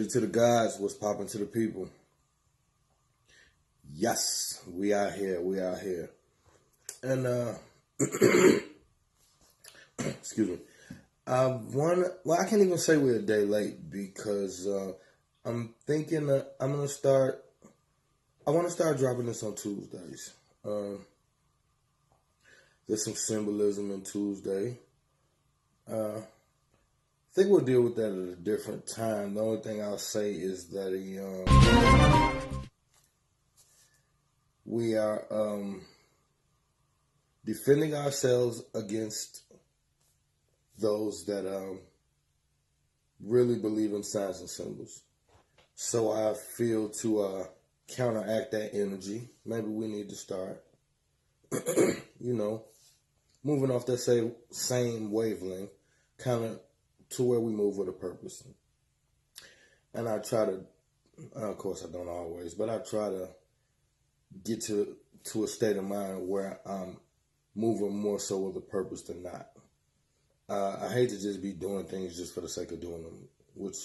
it to the gods? What's popping to the people? Yes, we out here. We out here. And excuse me. I can't even say we're a day late because I'm thinking that I want to start dropping this on Tuesdays. There's some symbolism in Tuesday. I think we'll deal with that at a different time. The only thing I'll say is that we are defending ourselves against those that really believe in signs and symbols. So I feel to counteract that energy, maybe we need to start, moving off that same wavelength, kind of to where we move with a purpose. And I try to, of course I don't always, but I try to get to a state of mind where I'm moving more so with a purpose than not. I hate to just be doing things just for the sake of doing them, which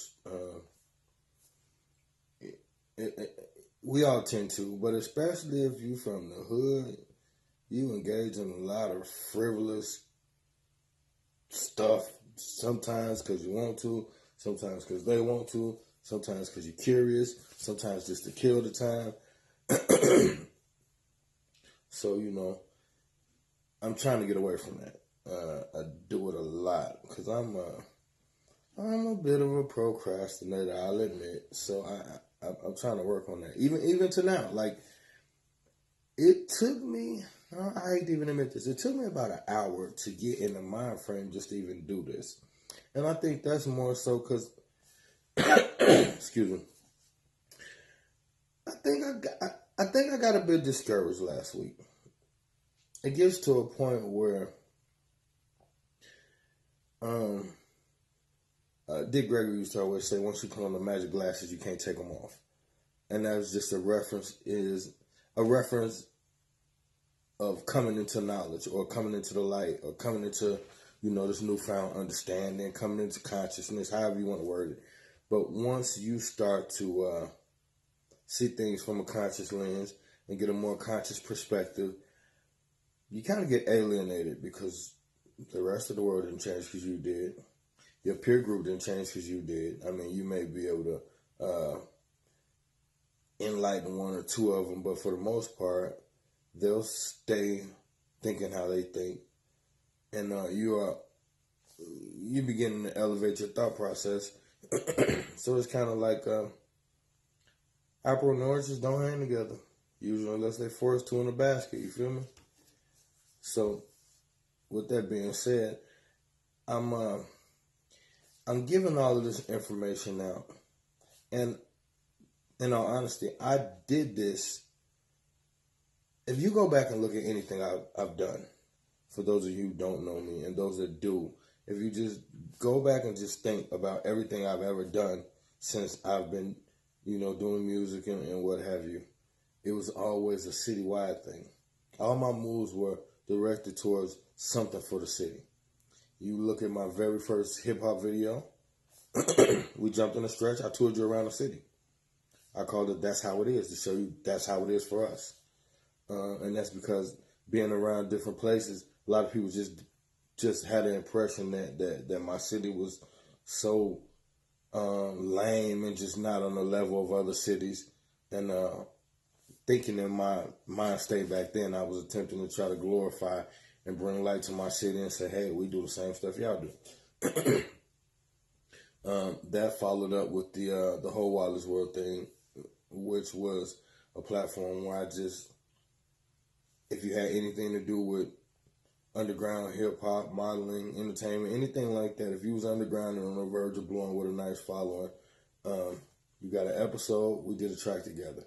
we all tend to, but especially if you from the hood, you engage in a lot of frivolous stuff, sometimes because you want to, sometimes because they want to, sometimes because you're curious, sometimes just to kill the time. So, I'm trying to get away from that. I do it a lot because I'm a bit of a procrastinator, I'll admit. So I'm trying to work on that. Even to now, like it took me. I hate to even admit this. It took me about an hour to get in the mind frame just to even do this, and I think that's more so because, excuse me. I think I got a bit discouraged last week. It gets to a point where Dick Gregory used to always say, once you put on the magic glasses, you can't take them off. And that was just a reference of coming into knowledge or coming into the light or coming into, this newfound understanding, coming into consciousness, however you want to word it. But once you start to see things from a conscious lens and get a more conscious perspective, you kind of get alienated because the rest of the world didn't change because you did. Your peer group didn't change because you did. I mean, you may be able to enlighten one or two of them, but for the most part, they'll stay thinking how they think. And you begin to elevate your thought process. So it's kind of like apple and oranges don't hang together, usually unless they're forced to in a basket, you feel me? So, with that being said, I'm giving all of this information out, and in all honesty, I did this. If you go back and look at anything I've done, for those of you who don't know me, and those that do, if you just go back and just think about everything I've ever done since I've been, doing music and what have you, it was always a citywide thing. All my moves were directed towards something for the city. You look at my very first hip-hop video, we jumped in a stretch, I toured you around the city. I called it That's How It Is, to show you that's how it is for us. And that's because being around different places, a lot of people just had the impression that my city was so lame and just not on the level of other cities. And thinking in my mind state back then, I was attempting to try to glorify and bring light to my city and say, hey, we do the same stuff y'all do. That followed up with the whole Wallace World thing, which was a platform where if you had anything to do with underground hip-hop, modeling, entertainment, anything like that, if you was underground and on the verge of blowing with a nice following, you got an episode, we did a track together.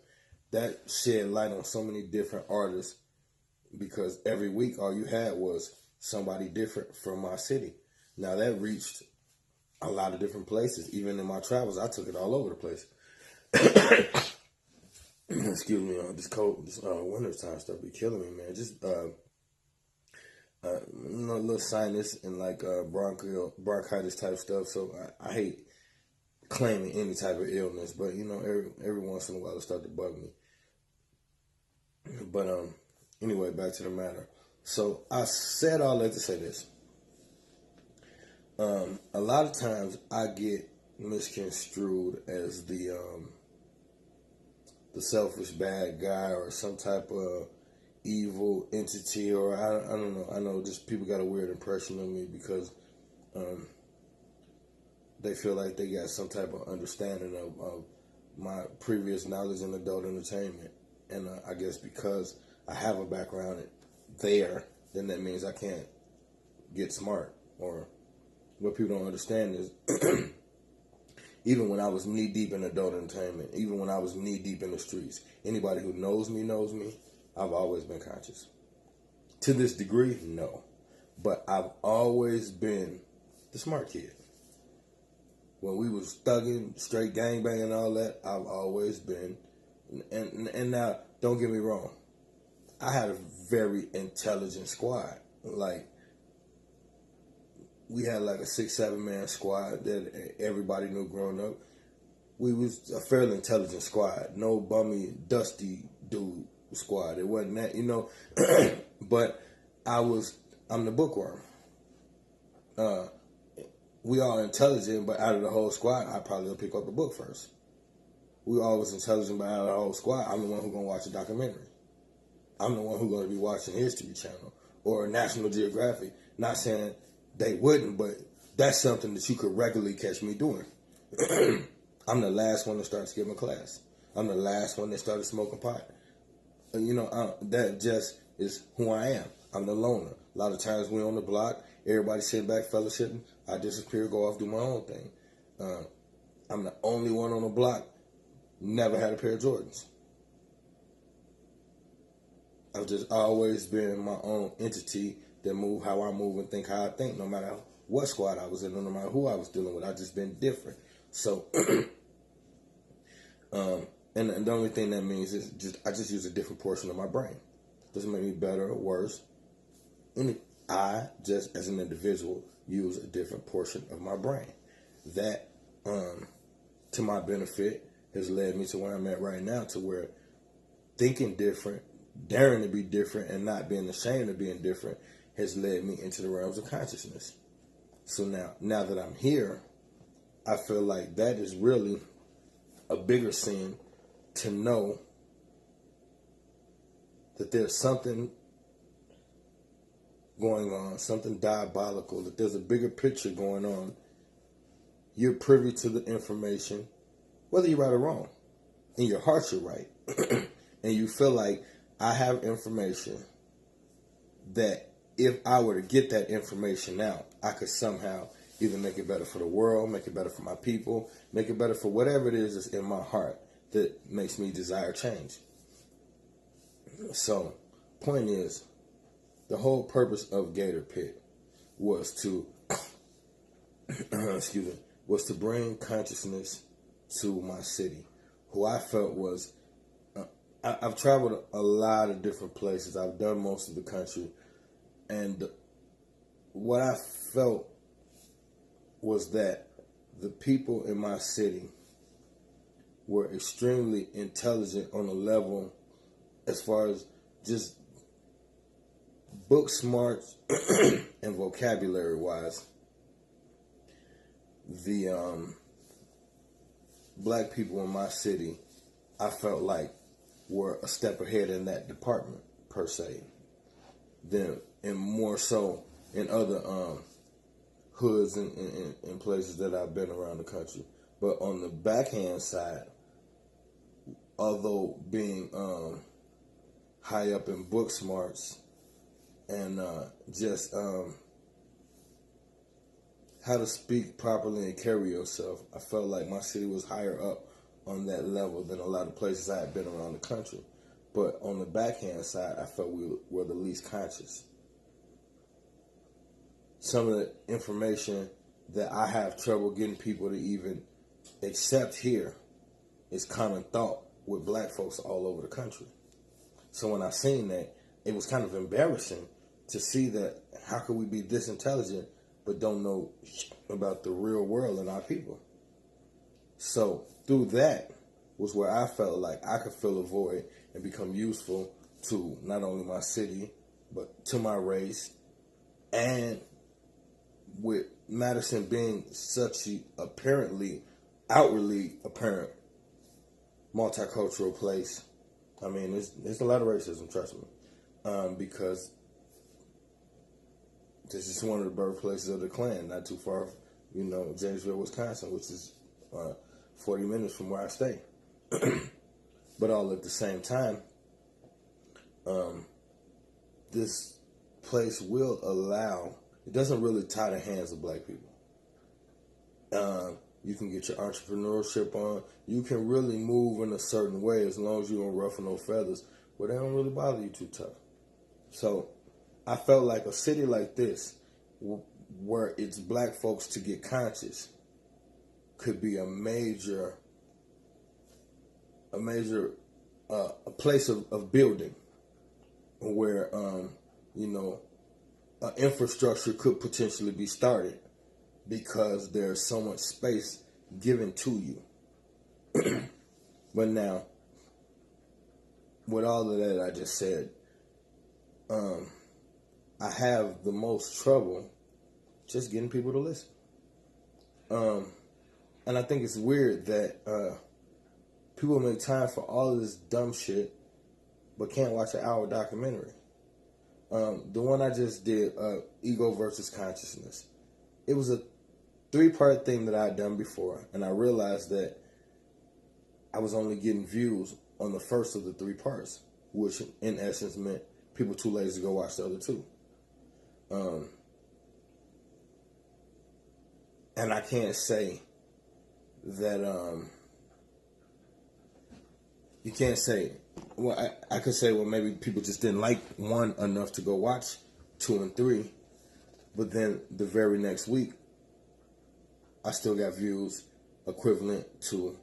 That shed light on so many different artists because every week all you had was somebody different from my city. Now that reached a lot of different places. Even in my travels, I took it all over the place. Excuse me, this winter time stuff be killing me, man. Just a little sinus and like bronchitis type stuff. So I hate claiming any type of illness, but every once in a while it start to bug me. But anyway, back to the matter. So I said all that to say this. A lot of times I get misconstrued as the selfish bad guy or some type of evil entity, or I don't know. I know just people got a weird impression of me because they feel like they got some type of understanding of my previous knowledge in adult entertainment. And I guess because I have a background there, then that means I can't get smart. Or what people don't understand is even when I was knee deep in adult entertainment, even when I was knee deep in the streets, anybody who knows me, I've always been conscious. To this degree, no. But I've always been the smart kid. When we was thugging, straight gangbanging and all that, I've always been. And now, don't get me wrong. I had a very intelligent squad. Like, we had like a 6-7 man squad that everybody knew growing up. We was a fairly intelligent squad. No bummy, dusty dude squad. It wasn't that, But I'm the bookworm. We all intelligent, but out of the whole squad, I probably will pick up the book first. We always intelligent, but out of the whole squad, I'm the one who's going to watch a documentary. I'm the one who's going to be watching History Channel or National Geographic. Not saying they wouldn't, but that's something that you could regularly catch me doing. I'm the last one to start skipping class. I'm the last one that started smoking pot. That just is who I am. I'm the loner. A lot of times we on the block, everybody sitting back fellowshipping. I disappear, go off, do my own thing. I'm the only one on the block, never had a pair of Jordans. I've just always been my own entity that move how I move and think how I think, no matter what squad I was in, no matter who I was dealing with. I've just been different. So, and the only thing that means is I just use a different portion of my brain. Doesn't make me better or worse. I just, as an individual, use a different portion of my brain. That, to my benefit, has led me to where I'm at right now, to where thinking different, daring to be different, and not being ashamed of being different has led me into the realms of consciousness. So now that I'm here, I feel like that is really a bigger sin, to know that there's something going on, something diabolical, that there's a bigger picture going on. You're privy to the information, whether you're right or wrong. In your heart, you're right. And you feel like I have information that if I were to get that information out, I could somehow either make it better for the world, make it better for my people, make it better for whatever it is that's in my heart that makes me desire change. So, point is, the whole purpose of Gator Pit was to, was to bring consciousness to my city, who I felt was, I've traveled a lot of different places. I've done most of the country. And what I felt was that the people in my city were extremely intelligent on a level as far as just book smarts and vocabulary wise. The black people in my city, I felt like, were a step ahead in that department per se, and more so in other hoods and places that I've been around the country. But on the backhand side, although being high up in book smarts and just how to speak properly and carry yourself, I felt like my city was higher up on that level than a lot of places I had been around the country. But on the backhand side, I felt we were the least conscious. Some of the information that I have trouble getting people to even accept here is common thought with black folks all over the country. So when I seen that, it was kind of embarrassing to see that how could we be this intelligent but don't know about the real world and our people. So through that was where I felt like I could fill a void and become useful to not only my city, but to my race. And with Madison being such a apparently, outwardly apparent multicultural place, I mean, there's a lot of racism, trust me, because this is one of the birthplaces of the Klan, not too far, Janesville, Wisconsin, which is 40 minutes from where I stay. But all at the same time, this place will allow, it doesn't really tie the hands of black people. You can get your entrepreneurship on. You can really move in a certain way as long as you don't ruffle no feathers, but they don't really bother you too tough. So I felt like a city like this, where it's black folks to get conscious, could be a major place of building where infrastructure could potentially be started because there's so much space given to you. But now, with all of that I just said, I have the most trouble just getting people to listen. And I think it's weird that people make time for all of this dumb shit but can't watch an hour documentary. The one I just did, Ego versus Consciousness, it was a 3-part thing that I had done before, and I realized that I was only getting views on the first of the 3 parts, which in essence meant people too lazy to go watch the other 2. And I can't say that, you can't say, well, I could say, well, maybe people just didn't like 1 enough to go watch 2 and 3, but then the very next week, I still got views equivalent to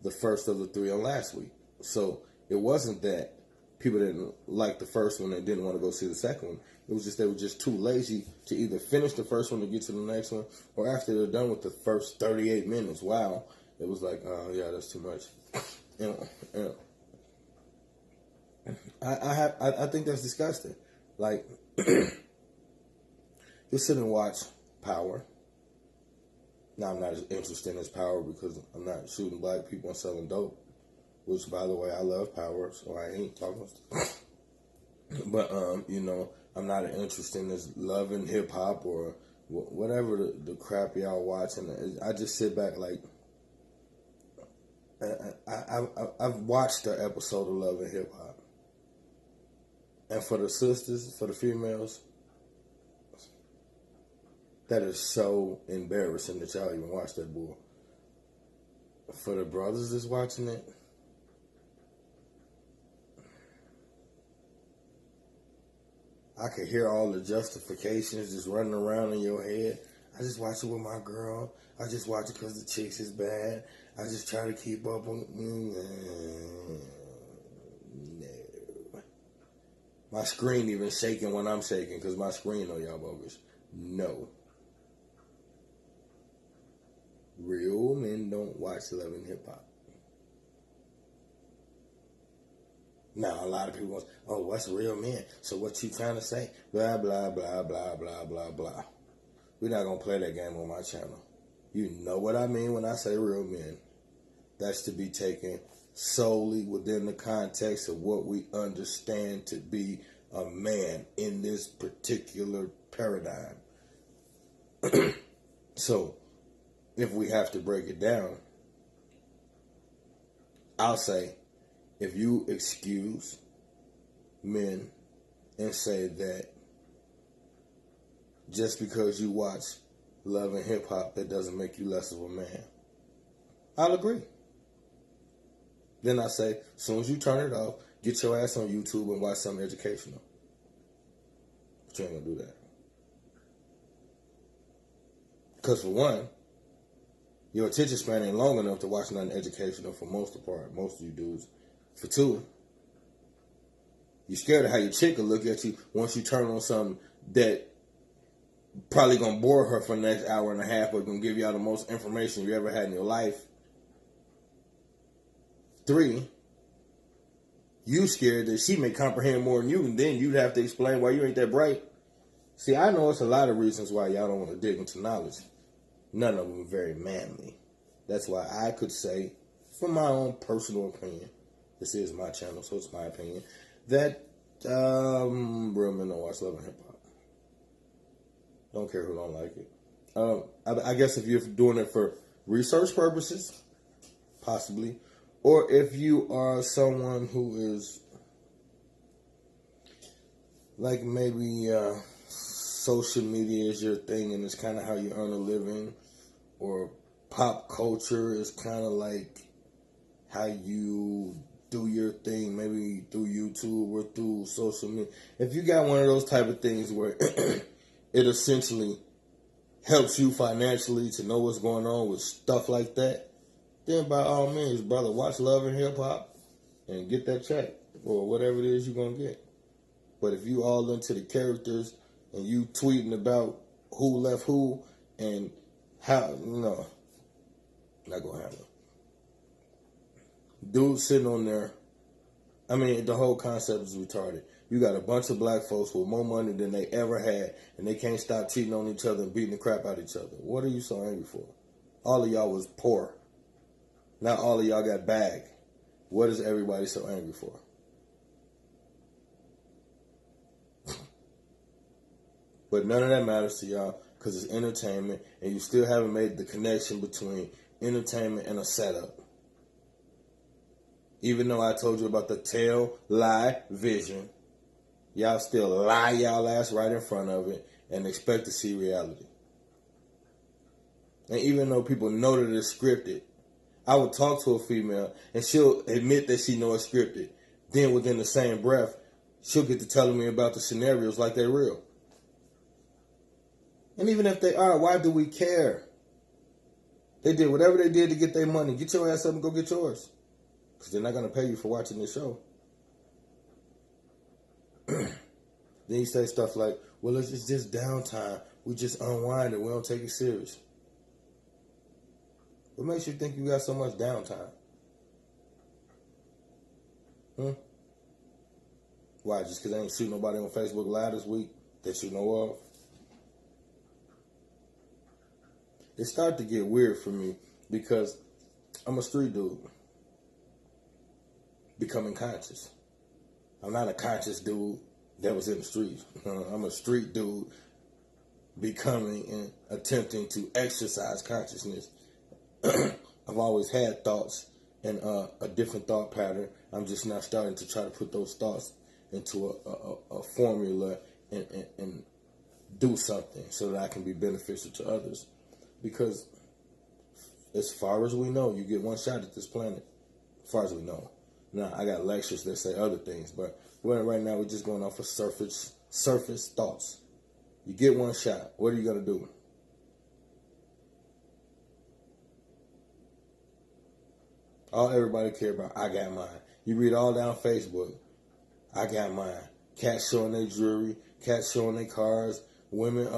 the first of the 3 on last week. So it wasn't that people didn't like the first one and didn't want to go see the second one. It was just they were just too lazy to either finish the first one to get to the next one, or after they're done with the first 38 minutes, wow, it was like, oh yeah, that's too much. I think that's disgusting. Like, you sit and watch Power. Now, I'm not as interested in this Power because I'm not shooting black people and selling dope, which, by the way, I love Power, so I ain't talking. But, I'm not interested in this Love and Hip Hop or whatever the crap y'all watching. I just sit back like, I've watched the episode of Love and Hip Hop. And for the sisters, for the females, that is so embarrassing that y'all even watch that bull. For the brothers that's watching it, I could hear all the justifications just running around in your head. I just watch it with my girl. I just watch it because the chicks is bad. I just try to keep up on No. My screen even shaking when I'm shaking because my screen on y'all bogus. No. Real men don't watch Love and Hip Hop. Now, a lot of people go, oh, what's real men? So what you trying to say? Blah, blah, blah, blah, blah, blah, blah. We're not going to play that game on my channel. You know what I mean when I say real men. That's to be taken solely within the context of what we understand to be a man in this particular paradigm. So, if we have to break it down, I'll say, if you excuse men and say that just because you watch Love and Hip Hop, that doesn't make you less of a man, I'll agree. Then I say, as soon as you turn it off, get your ass on YouTube and watch something educational. But you ain't gonna do that. Because for one, your attention span ain't long enough to watch nothing educational for most of you dudes. For two, you're scared of how your chick will look at you once you turn on something that probably gonna bore her for the next hour and a half, but gonna give y'all the most information you ever had in your life. 3, you scared that she may comprehend more than you, and then you'd have to explain why you ain't that bright. See, I know it's a lot of reasons why y'all don't want to dig into knowledge. None of them are very manly. That's why I could say, from my own personal opinion, this is my channel, so it's my opinion, that real men don't watch Love and Hip Hop. Don't care who don't like it. I guess if you're doing it for research purposes, possibly, or if you are someone who is like maybe social media is your thing and it's kind of how you earn a living, or pop culture is kind of like how you do your thing, maybe through YouTube or through social media. If you got one of those type of things where it essentially helps you financially to know what's going on with stuff like that, then by all means, brother, watch Love and Hip Hop and get that check or whatever it is you're going to get. But if you all into the characters and you tweeting about who left who and how, no, not going to happen. Dude sitting on there, I mean, the whole concept is retarded. You got a bunch of black folks with more money than they ever had, and they can't stop cheating on each other and beating the crap out of each other. What are you so angry for? All of y'all was poor. Not all of y'all got bag. What is everybody so angry for? But none of that matters to y'all because it's entertainment, and you still haven't made the connection between entertainment and a setup. Even though I told you about the tail, lie, vision, y'all still lie y'all ass right in front of it and expect to see reality. And even though people know that it's scripted, I would talk to a female and she'll admit that she knows it's scripted. Then within the same breath, she'll get to telling me about the scenarios like they're real. And even if they are, why do we care? They did whatever they did to get their money. Get your ass up and go get yours. Because they're not going to pay you for watching this show. Then you say stuff like, well, it's just downtime. We just unwind it. We don't take it serious. What makes you think you got so much downtime? Why? Just because I ain't shoot nobody on Facebook Live this week that you know of? It started to get weird for me because I'm a street dude becoming conscious. I'm not a conscious dude that was in the streets. I'm a street dude becoming and attempting to exercise consciousness. I've always had thoughts and a different thought pattern. I'm just now starting to try to put those thoughts into a formula and do something so that I can be beneficial to others. Because as far as we know, you get one shot at this planet. As far as we know. Now, I got lectures that say other things, but right now we're just going off of surface thoughts. You get one shot. What are you going to do? All everybody care about, I got mine. You read all down Facebook, I got mine. Cats showing their jewelry, cats showing their cars, women,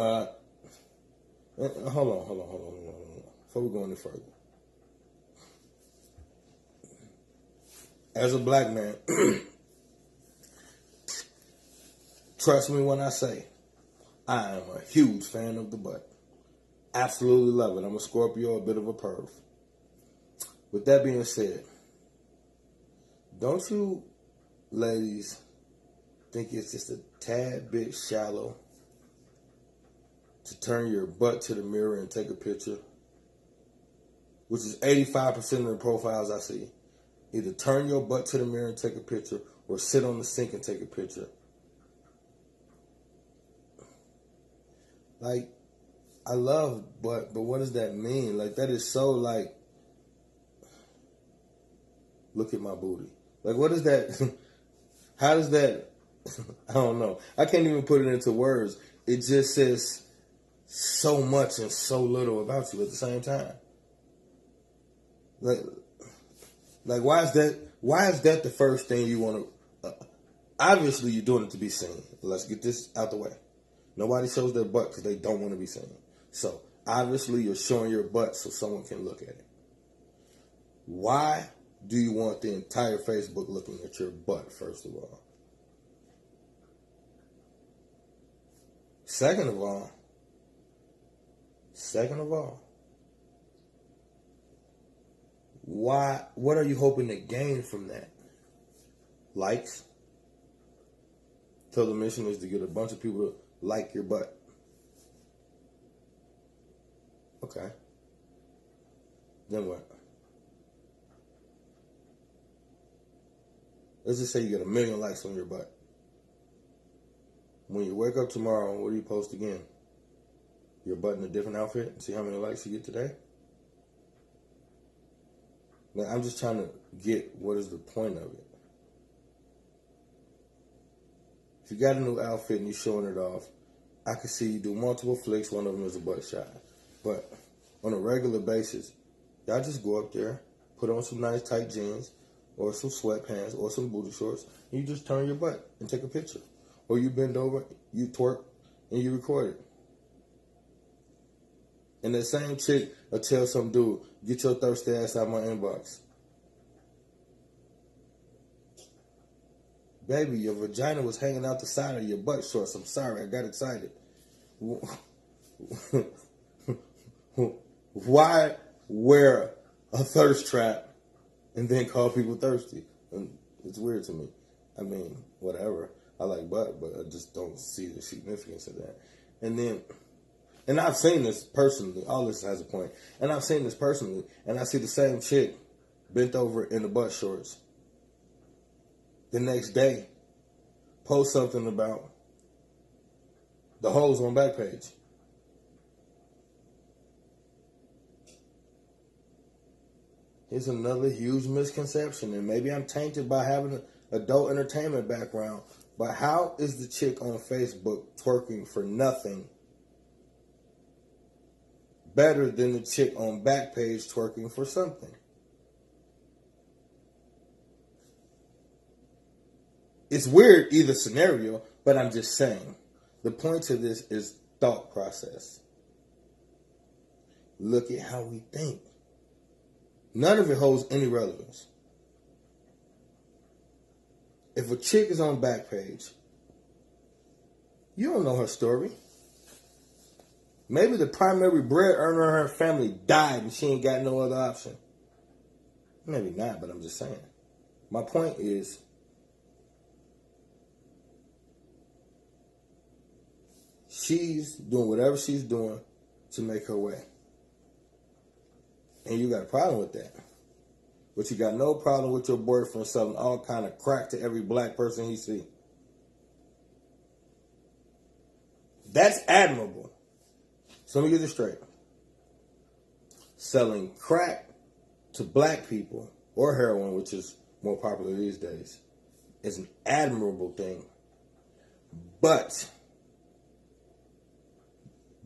Hold on. Before we go any further. As a black man, trust me when I say, I am a huge fan of the butt. Absolutely love it. I'm a Scorpio, a bit of a perv. With that being said, don't you ladies think it's just a tad bit shallow to turn your butt to the mirror and take a picture? Which is 85% of the profiles I see. Either turn your butt to the mirror and take a picture, or sit on the sink and take a picture. Like, I love butt, but what does that mean? Like, that is so like, look at my booty. Like, what is that? How does that, I don't know. I can't even put it into words. It just says so much and so little about you at the same time. Like why is that the first thing you want to, obviously you're doing it to be seen. Let's get this out the way. Nobody shows their butt because they don't want to be seen. So obviously you're showing your butt so someone can look at it. Why do you want the entire Facebook looking at your butt, first of all? Second of all, what are you hoping to gain from that? Likes? So the mission is to get a bunch of people to like your butt. Okay. Then what? Let's just say you get 1 million likes on your butt. When you wake up tomorrow, what do you post again? Your butt in a different outfit and see how many likes you get today? Now, I'm just trying to get what is the point of it. If you got a new outfit and you're showing it off, I can see you do multiple flicks. One of them is a butt shot. But on a regular basis, y'all just go up there, put on some nice tight jeans or some sweatpants or some booty shorts, and you just turn your butt and take a picture. Or you bend over, you twerk, and you record it. And that same chick will tell some dude, get your thirsty ass out of my inbox. Baby, your vagina was hanging out the side of your butt shorts. I'm sorry, I got excited. Why wear a thirst trap and then call people thirsty? And it's weird to me. I mean, whatever. I like butt, but I just don't see the significance of that. And I've seen this personally. All this has a point. And I've seen this personally. And I see the same chick bent over in the butt shorts. The next day, post something about the hoes on Backpage. Here's another huge misconception, and maybe I'm tainted by having an adult entertainment background, but how is the chick on Facebook twerking for nothing better than the chick on Backpage twerking for something? It's weird either scenario, but I'm just saying. The point to this is thought process. Look at how we think. None of it holds any relevance. If a chick is on Backpage, you don't know her story. Maybe the primary bread earner in her family died and she ain't got no other option. Maybe not, but I'm just saying. My point is, she's doing whatever she's doing to make her way. And you got a problem with that. But you got no problem with your boyfriend selling all kind of crack to every black person he see. That's admirable. So let me get this straight. Selling crack to black people, or heroin, which is more popular these days, is an admirable thing. But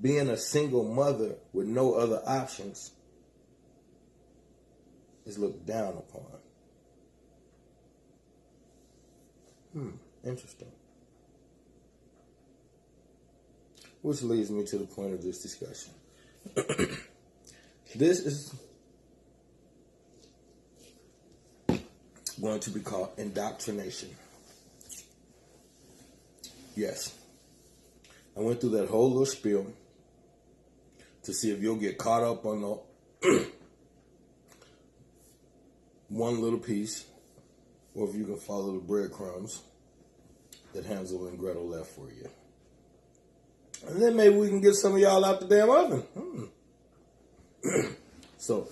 being a single mother with no other options is looked down upon. Interesting. Which leads me to the point of this discussion. This is going to be called indoctrination. Yes. I went through that whole little spiel to see if you'll get caught up on the one little piece, or if you can follow the breadcrumbs that Hansel and Gretel left for you. And then maybe we can get some of y'all out the damn oven. So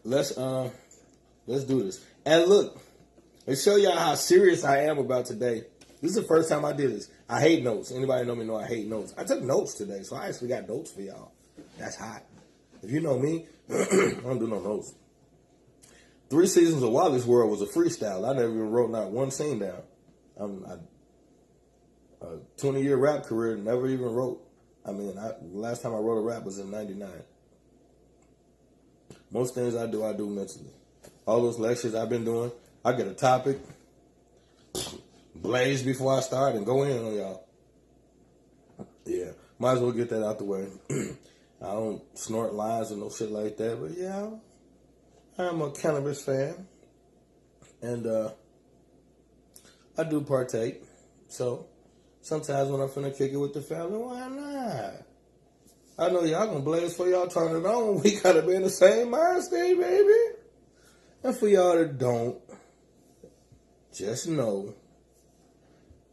let's do this. And look, let's show y'all how serious I am about today. This is the first time I did this. I hate notes. Anybody know me know I hate notes. I took notes today, so I actually got notes for y'all. That's hot. If you know me, I don't do no notes. 3 seasons of Wally's World was a freestyle. I never even wrote not one scene down. A 20-year rap career, never even wrote. I mean, the last time I wrote a rap was in 99. Most things I do mentally. All those lectures I've been doing, I get a topic, blaze before I start, and go in on y'all. Might as well get that out the way. I don't snort lines or no shit like that, but yeah, I'm a cannabis fan, and I do partake. So sometimes when I'm finna kick it with the family, why not? I know y'all gonna blaze for y'all turn it on. We gotta be in the same mind state, baby. And for y'all that don't, just know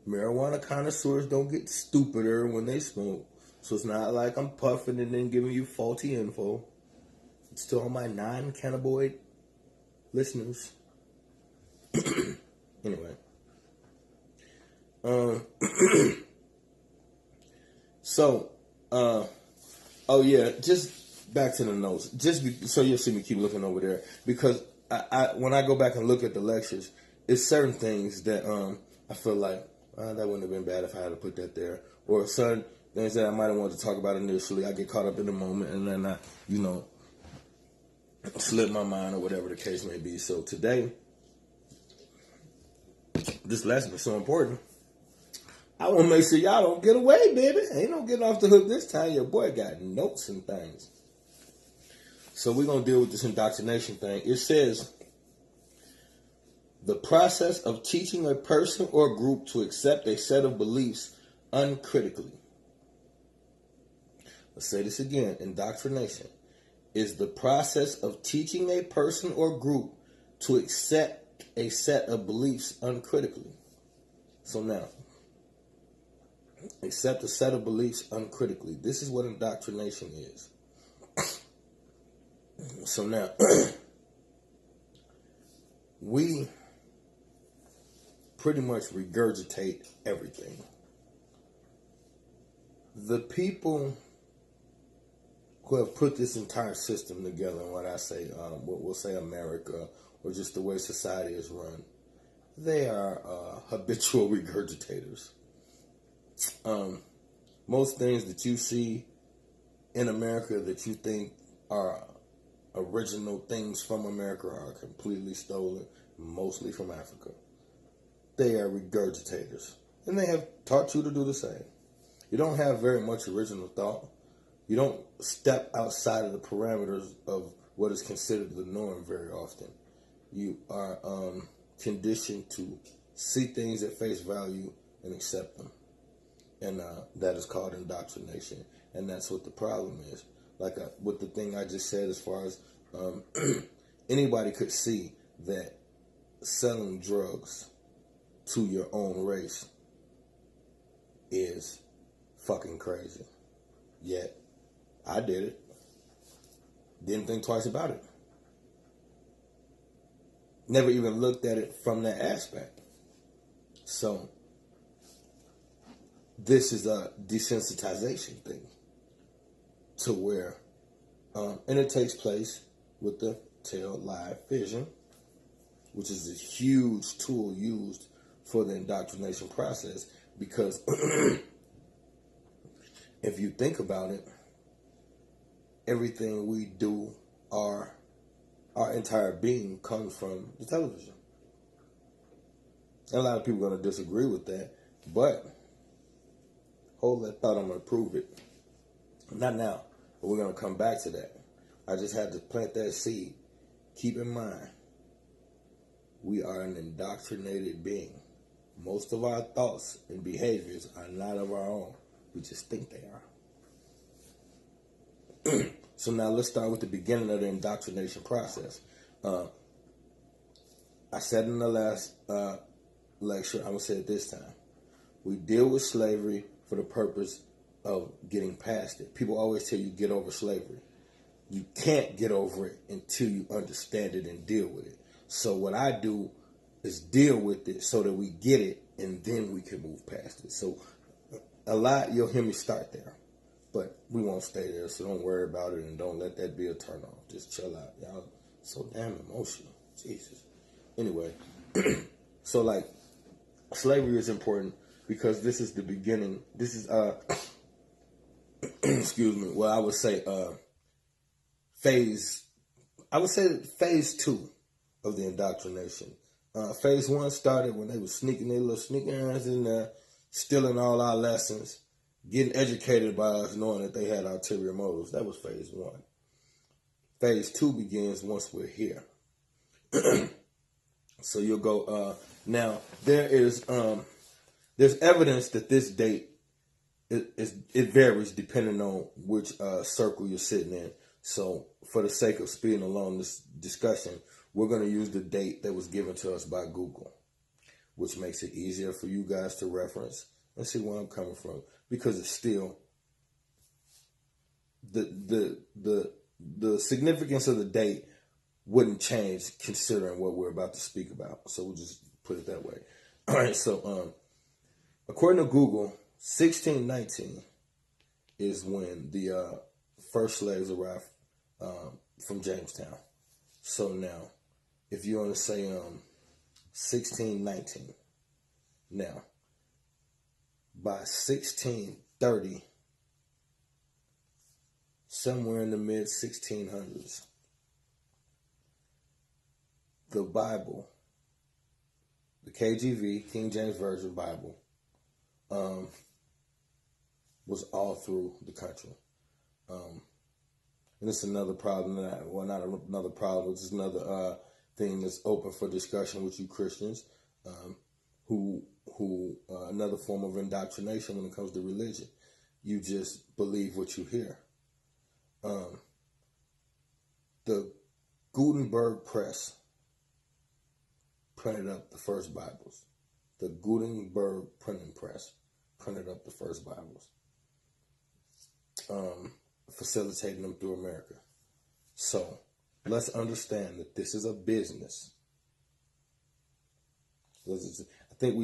marijuana connoisseurs don't get stupider when they smoke. So it's not like I'm puffing and then giving you faulty info. It's to all my non-cannabinoid listeners. Anyway. Oh yeah, just back to the notes. So you'll see me keep looking over there. Because when I go back and look at the lectures, it's certain things that I feel like that wouldn't have been bad if I had to put that there. Or certain things that I might have wanted to talk about initially. I get caught up in the moment and then I, slip my mind or whatever the case may be. So today, this lesson is so important. I want to make sure y'all don't get away, baby. Ain't no getting off the hook this time. Your boy got notes and things. So we're going to deal with this indoctrination thing. It says, the process of teaching a person or group to accept a set of beliefs uncritically. Let's say this again. Indoctrination is the process of teaching a person or group to accept a set of beliefs uncritically. So now, accept a set of beliefs uncritically. This is what indoctrination is. So now, we pretty much regurgitate everything. The people who have put this entire system together, and what I say, we'll say America, or just the way society is run, they are habitual regurgitators. Most things that you see in America that you think are original things from America are completely stolen, mostly from Africa. They are regurgitators, and they have taught you to do the same. You don't have very much original thought. You don't step outside of the parameters of what is considered the norm very often. You are conditioned to see things at face value and accept them. And that is called indoctrination. And that's what the problem is. Like with the thing I just said, as far as anybody could see that selling drugs to your own race is fucking crazy. Yet, I did it. Didn't think twice about it. Never even looked at it from that aspect. So, this is a desensitization thing. To where, and it takes place with the tail live vision, which is a huge tool used for the indoctrination process. Because if you think about it, everything we do, our entire being comes from the television. And a lot of people are going to disagree with that, but hold that thought, I'm going to prove it. Not now, but we're going to come back to that. I just had to plant that seed. Keep in mind, we are an indoctrinated being. Most of our thoughts and behaviors are not of our own. We just think they are. So now let's start with the beginning of the indoctrination process. I said in the last lecture, I'm going to say it this time. We deal with slavery for the purpose of getting past it. People always tell you get over slavery. You can't get over it until you understand it and deal with it. So what I do is deal with it so that we get it and then we can move past it. So a lot, you'll hear me start there. But we won't stay there, so don't worry about it and don't let that be a turn off. Just chill out. Y'all so damn emotional. Jesus. Anyway, so like slavery is important because this is the beginning. This is excuse me, well I would say phase 2 of the indoctrination. Phase 1 started when they were sneaking their little sneaking ass in there, stealing all our lessons. getting educated by us knowing that they had ulterior motives. That was phase one. Phase two begins once we're here. So you'll go, now there's evidence that this date, it varies depending on which circle you're sitting in. So for the sake of speeding along this discussion, we're going to use the date that was given to us by Google, which makes it easier for you guys to reference and see where I'm coming from, because it's still the significance of the date wouldn't change considering what we're about to speak about. So we'll just put it that way. All right. So according to Google, 1619 is when the first slaves arrived from Jamestown. So now, if you want to say 1619, now by 1630, somewhere in the mid 1600s, the Bible, the KJV, King James Version Bible, was all through the country. And it's another problem not another problem, it's another thing that's open for discussion with you Christians, who another form of indoctrination when it comes to religion. You just believe what you hear. The Gutenberg Press printed up the first Bibles. The Gutenberg printing press printed up the first Bibles, facilitating them through America. So let's understand that this is a business. I think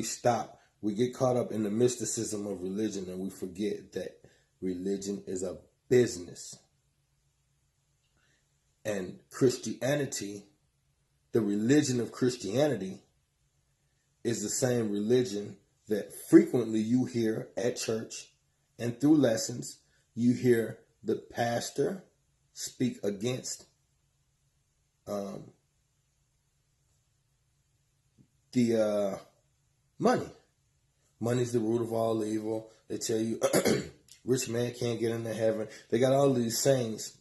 we get caught up in the mysticism of religion and we forget that religion is a business. And Christianity, the religion of Christianity, is the same religion that frequently you hear at church and through lessons. You hear the pastor speak against the money. Money's the root of all evil. They tell you rich man can't get into heaven. They got all these sayings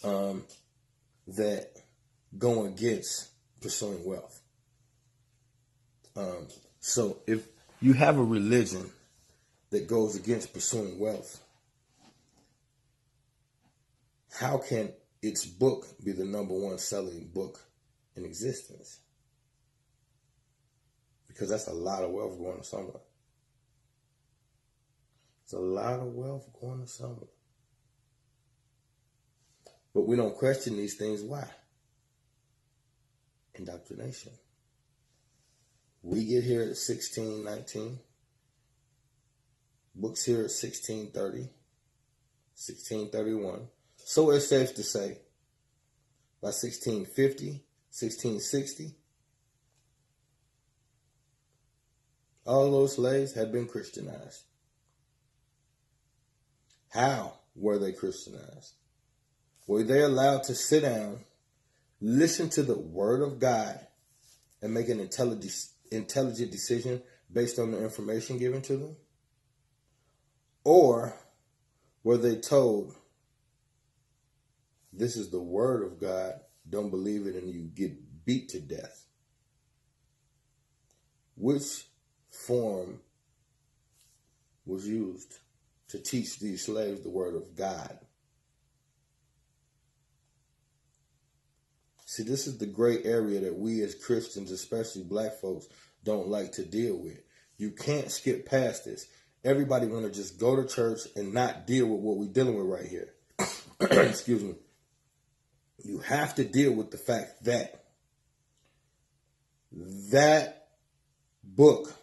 that go against pursuing wealth. So if you have a religion that goes against pursuing wealth, how can its book be the number one selling book in existence? Because that's a lot of wealth going to somewhere. It's a lot of wealth going to somewhere. But we don't question these things. Why? Indoctrination. We get here at 1619. Books here at 1630, 1631. So it's safe to say by 1650, 1660, all those slaves had been Christianized. How were they Christianized? Were they allowed to sit down, listen to the word of God, and make an intelligent decision based on the information given to them? Or were they told, this is the word of God, don't believe it, and you get beat to death? Which form was used to teach these slaves the word of God? See, this is the gray area that we as Christians, especially black folks, don't like to deal with. You can't skip past this. Everybody want to just go to church and not deal with what we're dealing with right here. Excuse me. You have to deal with the fact that that book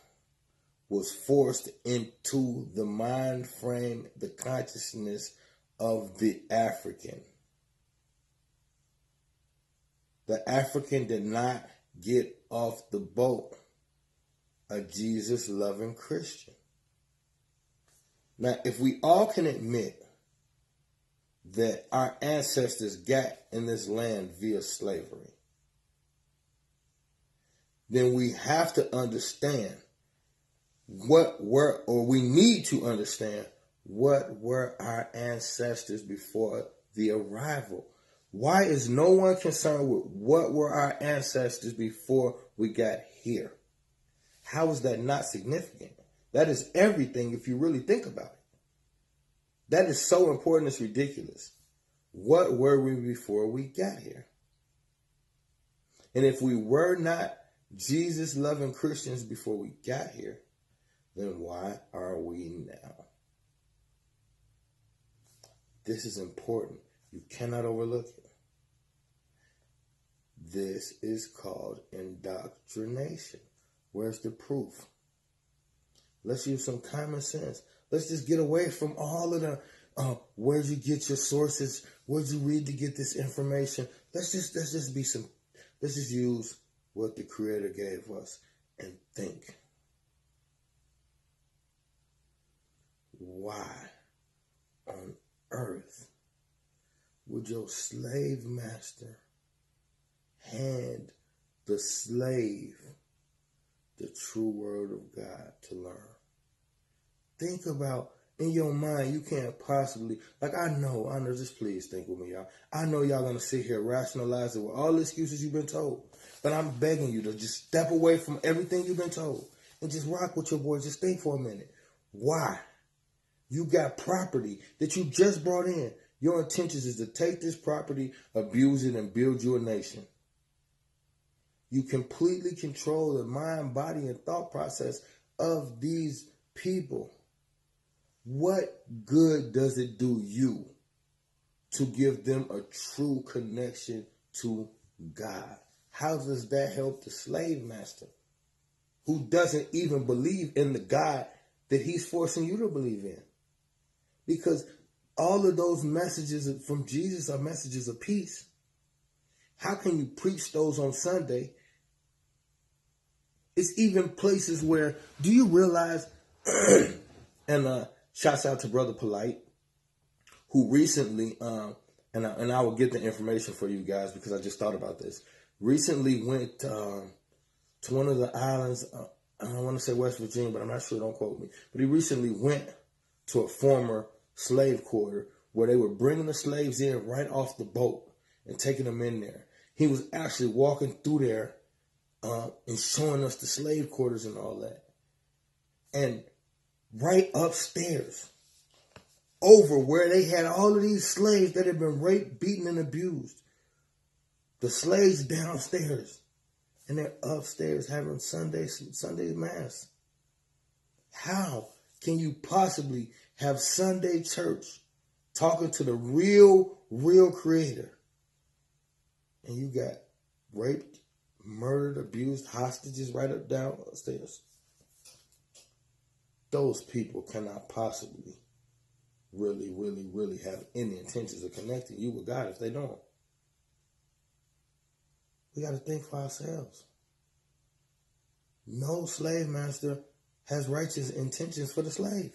was forced into the mind frame, the consciousness of the African. The African did not get off the boat a Jesus-loving Christian. Now, if we all can admit that our ancestors got in this land via slavery, then we have to understand we need to understand what were our ancestors before the arrival. Why is no one concerned with what were our ancestors before we got here? How is that not significant? That is everything if you really think about it. That is so important, it's ridiculous. What were we before we got here? And if we were not Jesus-loving Christians before we got here, then why are we now? This is important. You cannot overlook it. This is called indoctrination. Where's the proof? Let's use some common sense. Let's just get away from all of the where'd you get your sources? Where'd you read to get this information? Let's just use what the Creator gave us and think. Why on earth would your slave master hand the slave the true word of God to learn? Think about, in your mind, you can't possibly, I know, just please think with me, y'all. I know y'all going to sit here rationalize it with all the excuses you've been told. But I'm begging you to just step away from everything you've been told and just rock with your boy. Just think for a minute. Why? You got property that you just brought in. Your intentions is to take this property, abuse it, and build you a nation. You completely control the mind, body, and thought process of these people. What good does it do you to give them a true connection to God? How does that help the slave master who doesn't even believe in the God that he's forcing you to believe in? Because all of those messages from Jesus are messages of peace. How can you preach those on Sunday? It's even places where, do you realize, and shouts out to Brother Polite, who recently, and I will get the information for you guys because I just thought about this, recently went to one of the islands, I don't want to say West Virginia, but I'm not sure, don't quote me, but he recently went to a former slave quarter where they were bringing the slaves in right off the boat and taking them in there. He was actually walking through there and showing us the slave quarters and all that. And right upstairs, over where they had all of these slaves that had been raped, beaten, and abused, the slaves downstairs, and they're upstairs having Sunday mass. How can you possibly have Sunday church talking to the real Creator, and you got raped, murdered, abused, hostages right up downstairs? Those people cannot possibly really have any intentions of connecting you with God if they don't. We got to think for ourselves. No slave master has righteous intentions for the slave.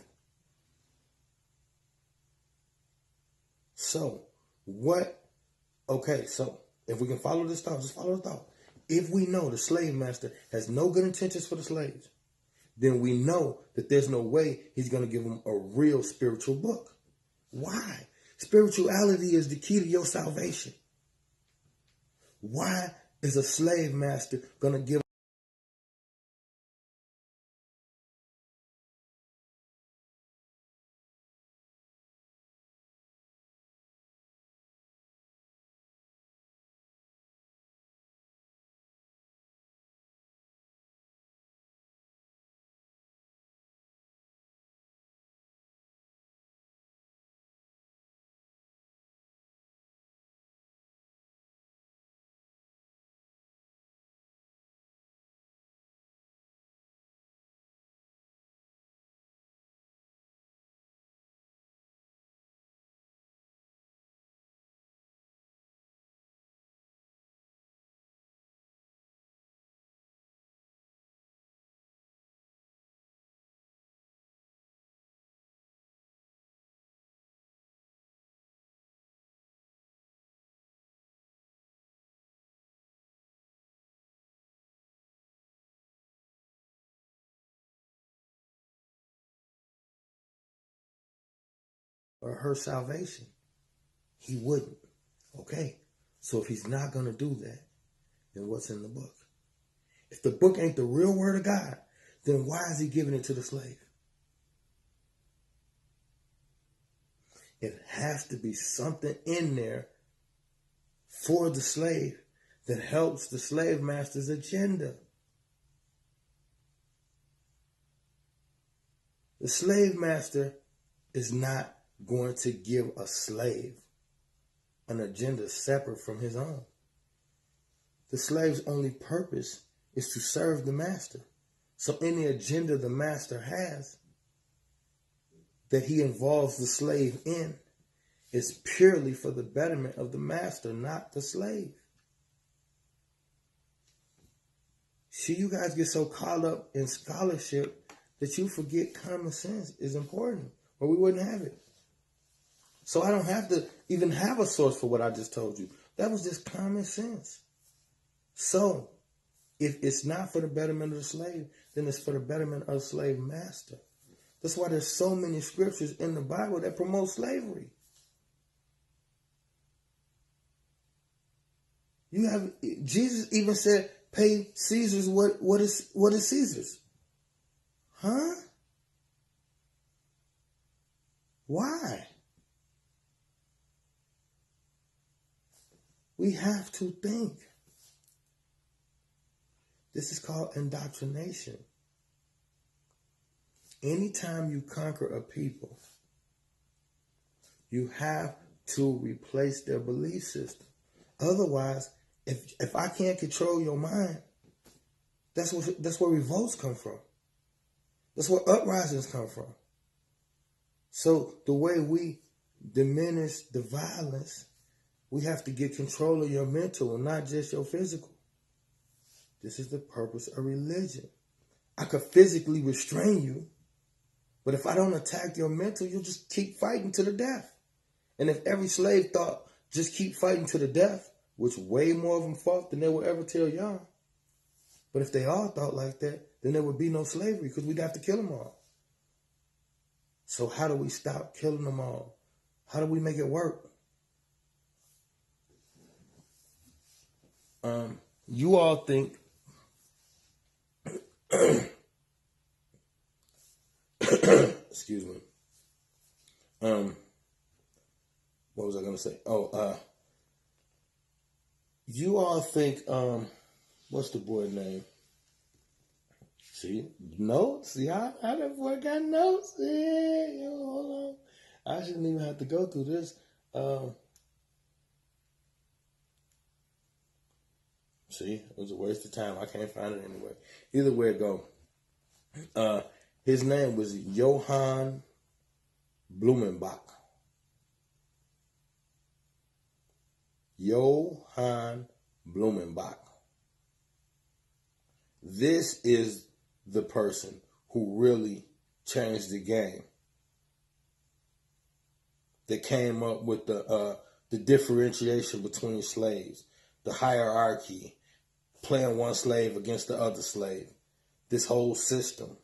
So if we can follow this thought, just follow the thought. If we know the slave master has no good intentions for the slaves, then we know that there's no way he's going to give them a real spiritual book. Why? Spirituality is the key to your salvation. Why is a slave master going to give or her salvation? He wouldn't. Okay, so if he's not going to do that, then what's in the book? If the book ain't the real word of God, then why is he giving it to the slave? It has to be something in there for the slave that helps the slave master's agenda. The slave master is not going to give a slave an agenda separate from his own. The slave's only purpose is to serve the master. So any agenda the master has that he involves the slave in is purely for the betterment of the master, not the slave. See, you guys get so caught up in scholarship that you forget common sense is important, or we wouldn't have it. So I don't have to even have a source for what I just told you. That was just common sense. So if it's not for the betterment of the slave, then it's for the betterment of the slave master. That's why there's so many scriptures in the Bible that promote slavery. You have Jesus even said, "Pay Caesar's what is Caesar's." Huh? Why? We have to think. This is called indoctrination. Anytime you conquer a people, you have to replace their belief system. Otherwise, if I can't control your mind, that's where revolts come from. That's where uprisings come from. So the way we diminish the violence, we have to get control of your mental and not just your physical. This is the purpose of religion. I could physically restrain you, but if I don't attack your mental, you'll just keep fighting to the death. And if every slave thought, just keep fighting to the death, which way more of them fought than they will ever tell y'all. But if they all thought like that, then there would be no slavery because we'd have to kill them all. So how do we stop killing them all? How do we make it work? You all think excuse me. What was I going to say? You all think, what's the boy name? See, notes? See how that boy got notes? Yeah, hold on. I shouldn't even have to go through this. See, it was a waste of time. I can't find it anyway. Either way it go. His name was Johann Blumenbach. Johann Blumenbach. This is the person who really changed the game. That came up with the differentiation between slaves, the hierarchy, playing one slave against the other slave. This whole system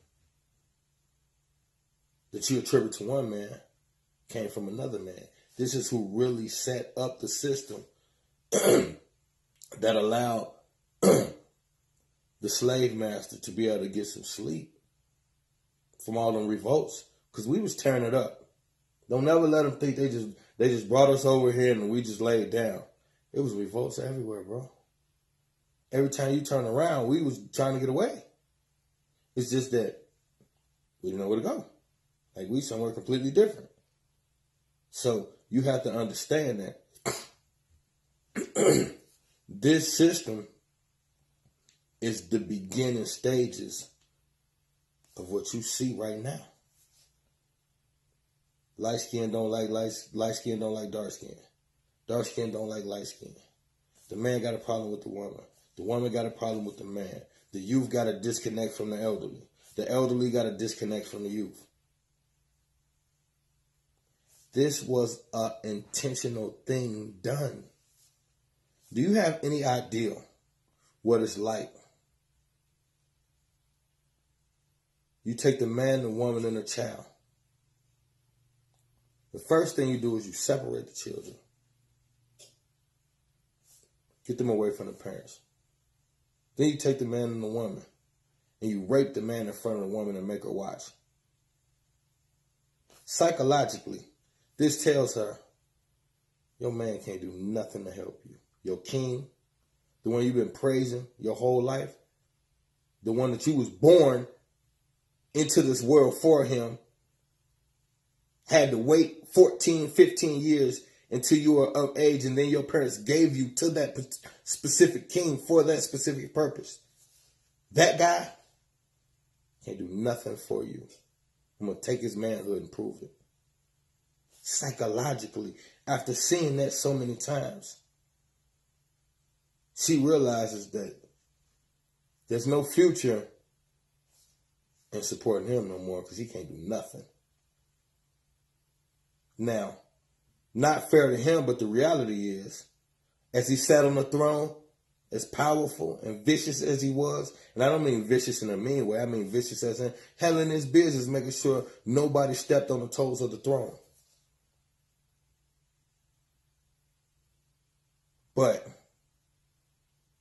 that you attribute to one man came from another man. This is who really set up the system that allowed the slave master to be able to get some sleep from all them revolts, because we was tearing it up. Don't never let them think they just brought us over here and we just laid down. It was revolts everywhere, bro. Every time you turn around, we was trying to get away. It's just that we didn't know where to go. Like we somewhere completely different. So you have to understand that this system is the beginning stages of what you see right now. Light skin don't like light skin don't like dark skin. Dark skin don't like light skin. The man got a problem with the woman. The woman got a problem with the man. The youth got a disconnect from the elderly. The elderly got a disconnect from the youth. This was an intentional thing done. Do you have any idea what it's like? You take the man, the woman, and the child. The first thing you do is you separate the children. Get them away from the parents. Then you take the man and the woman, and you rape the man in front of the woman and make her watch. Psychologically, this tells her, your man can't do nothing to help you. Your king, the one you've been praising your whole life, the one that you was born into this world for him, had to wait 14, 15 years until you were of age, and then your parents gave you to that specific king for that specific purpose. That guy can't do nothing for you. I'm going to take his manhood and prove it. Psychologically, after seeing that so many times, she realizes that there's no future in supporting him no more because he can't do nothing. Now, not fair to him, but the reality is, as he sat on the throne, as powerful and vicious as he was, and I don't mean vicious in a mean way, I mean vicious as in handling his business, making sure nobody stepped on the toes of the throne. But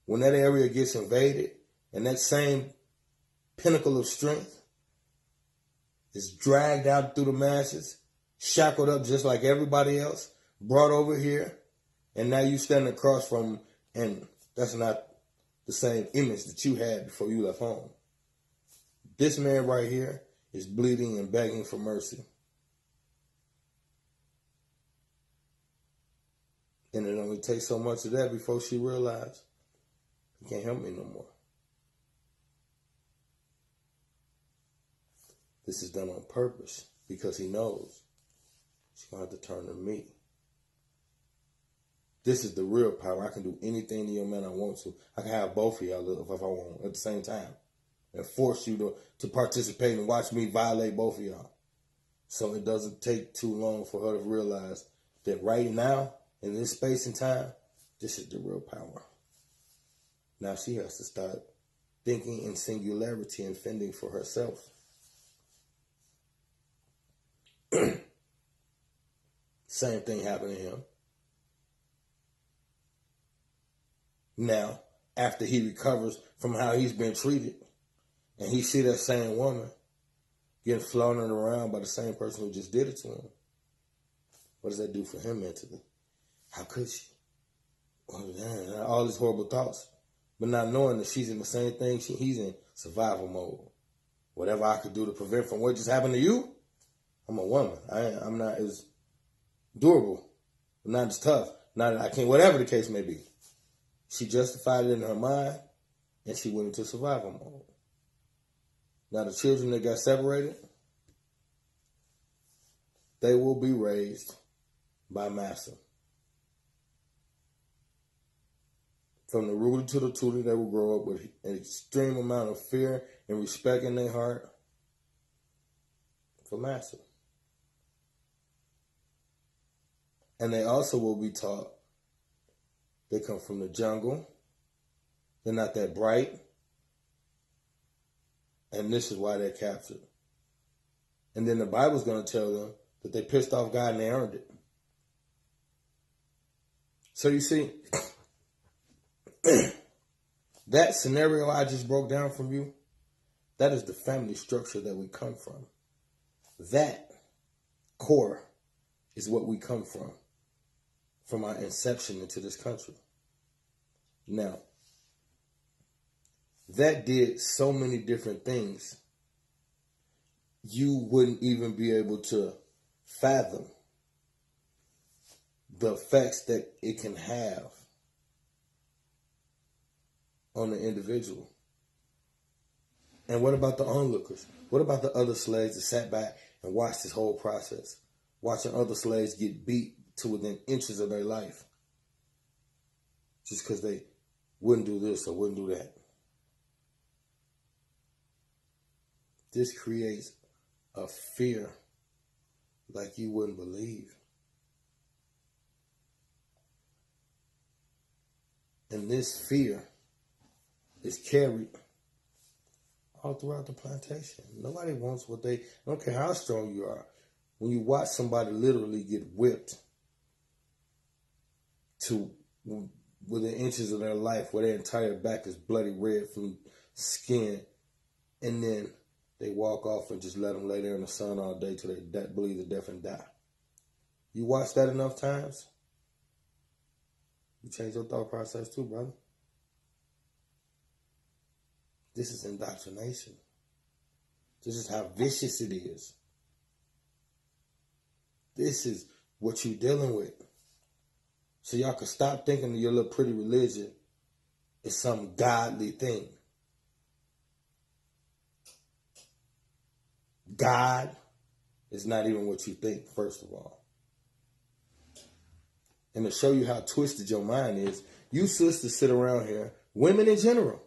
when that area gets invaded and that same pinnacle of strength is dragged out through the masses, shackled up just like everybody else, brought over here, and now you stand across from, and that's not the same image that you had before you left home. This man right here is bleeding and begging for mercy. And it only takes so much of that before she realized, he can't help me no more. This is done on purpose because he knows she's going to have to turn to me. This is the real power. I can do anything to your man I want to. I can have both of y'all if I want at the same time and force you to participate and watch me violate both of y'all. So it doesn't take too long for her to realize that right now, in this space and time, this is the real power. Now she has to start thinking in singularity and fending for herself. Same thing happened to him. Now, after he recovers from how he's been treated, and he see that same woman getting flaunted around by the same person who just did it to him, what does that do for him mentally? How could she? All these horrible thoughts, but not knowing that she's in the same thing he's in, survival mode. Whatever I could do to prevent from what just happened to you, I'm a woman. I'm not as durable, not as tough, not that I can't, whatever the case may be. She justified it in her mind, and she went into survival mode. Now the children that got separated, they will be raised by Master. From the rooter to the tutor, they will grow up with an extreme amount of fear and respect in their heart for Master. And they also will be taught they come from the jungle. They're not that bright. And this is why they're captured. And then the Bible's going to tell them that they pissed off God and they earned it. So you see, that scenario I just broke down from you, that is the family structure that we come from. That core is what we come from our inception into this country. Now, that did so many different things, you wouldn't even be able to fathom the effects that it can have on the individual. And what about the onlookers? What about the other slaves that sat back and watched this whole process? Watching other slaves get beat to within inches of their life just because they wouldn't do this or wouldn't do that. This creates a fear like you wouldn't believe. And this fear is carried all throughout the plantation. Nobody wants what I don't care how strong you are. when you watch somebody literally get whipped to within inches of their life, where their entire back is bloody red from skin, and then they walk off and just let them lay there in the sun all day till they bleed to death and die. You watch that enough times, you change your thought process too, brother. This is indoctrination. This is how vicious it is. This is what you're dealing with. So y'all can stop thinking that your little pretty religion is some godly thing. God is not even what you think, first of all. And to show you how twisted your mind is, you sisters sit around here, women in general,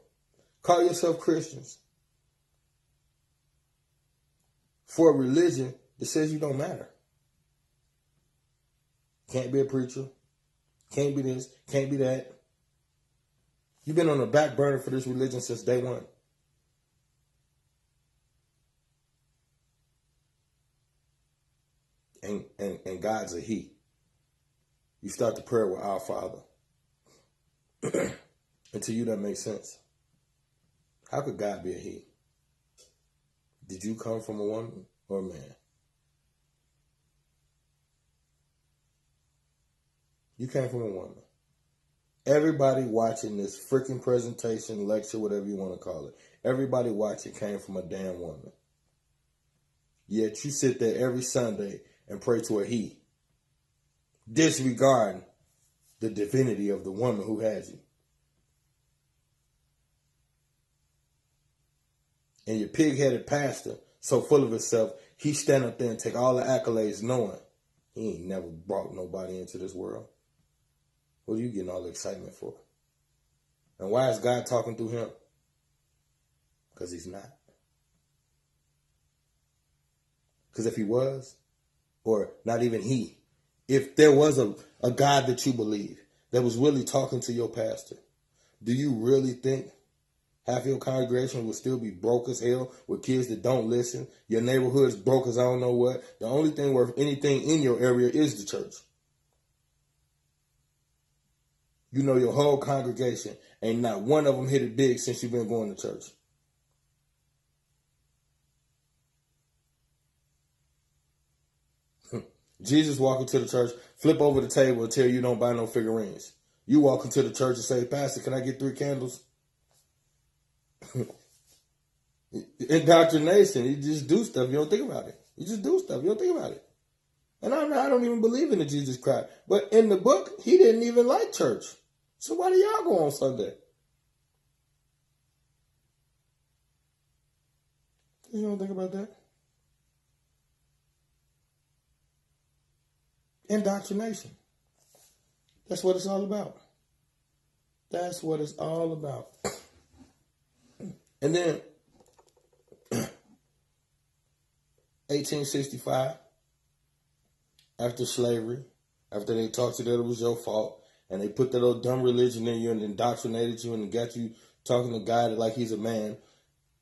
call yourself Christians for a religion that says you don't matter. Can't be a preacher. Can't be this. Can't be that. You've been on the back burner for this religion since day one. And God's a he. You start the prayer with our Father. And to you that makes sense. How could God be a he? Did you come from a woman or a man? You came from a woman. Everybody watching this freaking presentation, lecture, whatever you want to call it, everybody watching came from a damn woman. Yet you sit there every Sunday and pray to a he, disregarding the divinity of the woman who had you. And your pig-headed pastor, so full of himself, he stand up there and take all the accolades knowing he ain't never brought nobody into this world. What are you getting all the excitement for? And why is God talking through him? Because he's not. Because if he was, or not even he, if there was a God that you believe that was really talking to your pastor, do you really think half your congregation will still be broke as hell with kids that don't listen? Your neighborhood's broke as I don't know what. The only thing worth anything in your area is the church. You know your whole congregation ain't not one of them hit it big since you've been going to church. Jesus walk into the church, flip over the table and tell you don't buy no figurines. You walk into the church and say, Pastor, can I get 3 candles? Indoctrination. You just do stuff. You don't think about it. You just do stuff. You don't think about it. And I don't even believe in the Jesus Christ. But in the book, he didn't even like church. So why do y'all go on Sunday? You don't think about that? Indoctrination. That's what it's all about. That's what it's all about. And then 1865, after slavery, after they taught you that it was your fault, and they put that old dumb religion in you and indoctrinated you and got you talking to God like he's a man,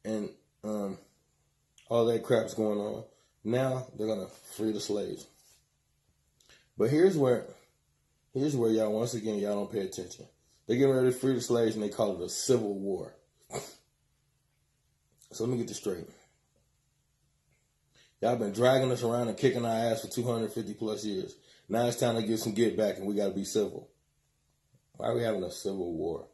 and all that crap's going on. Now they're gonna free the slaves. But here's where y'all, once again, y'all don't pay attention. They get ready to free the slaves and they call it a civil war. So let me get this straight. Y'all been dragging us around and kicking our ass for 250 plus years. Now it's time to get some get back and we gotta be civil. Why are we having a civil war?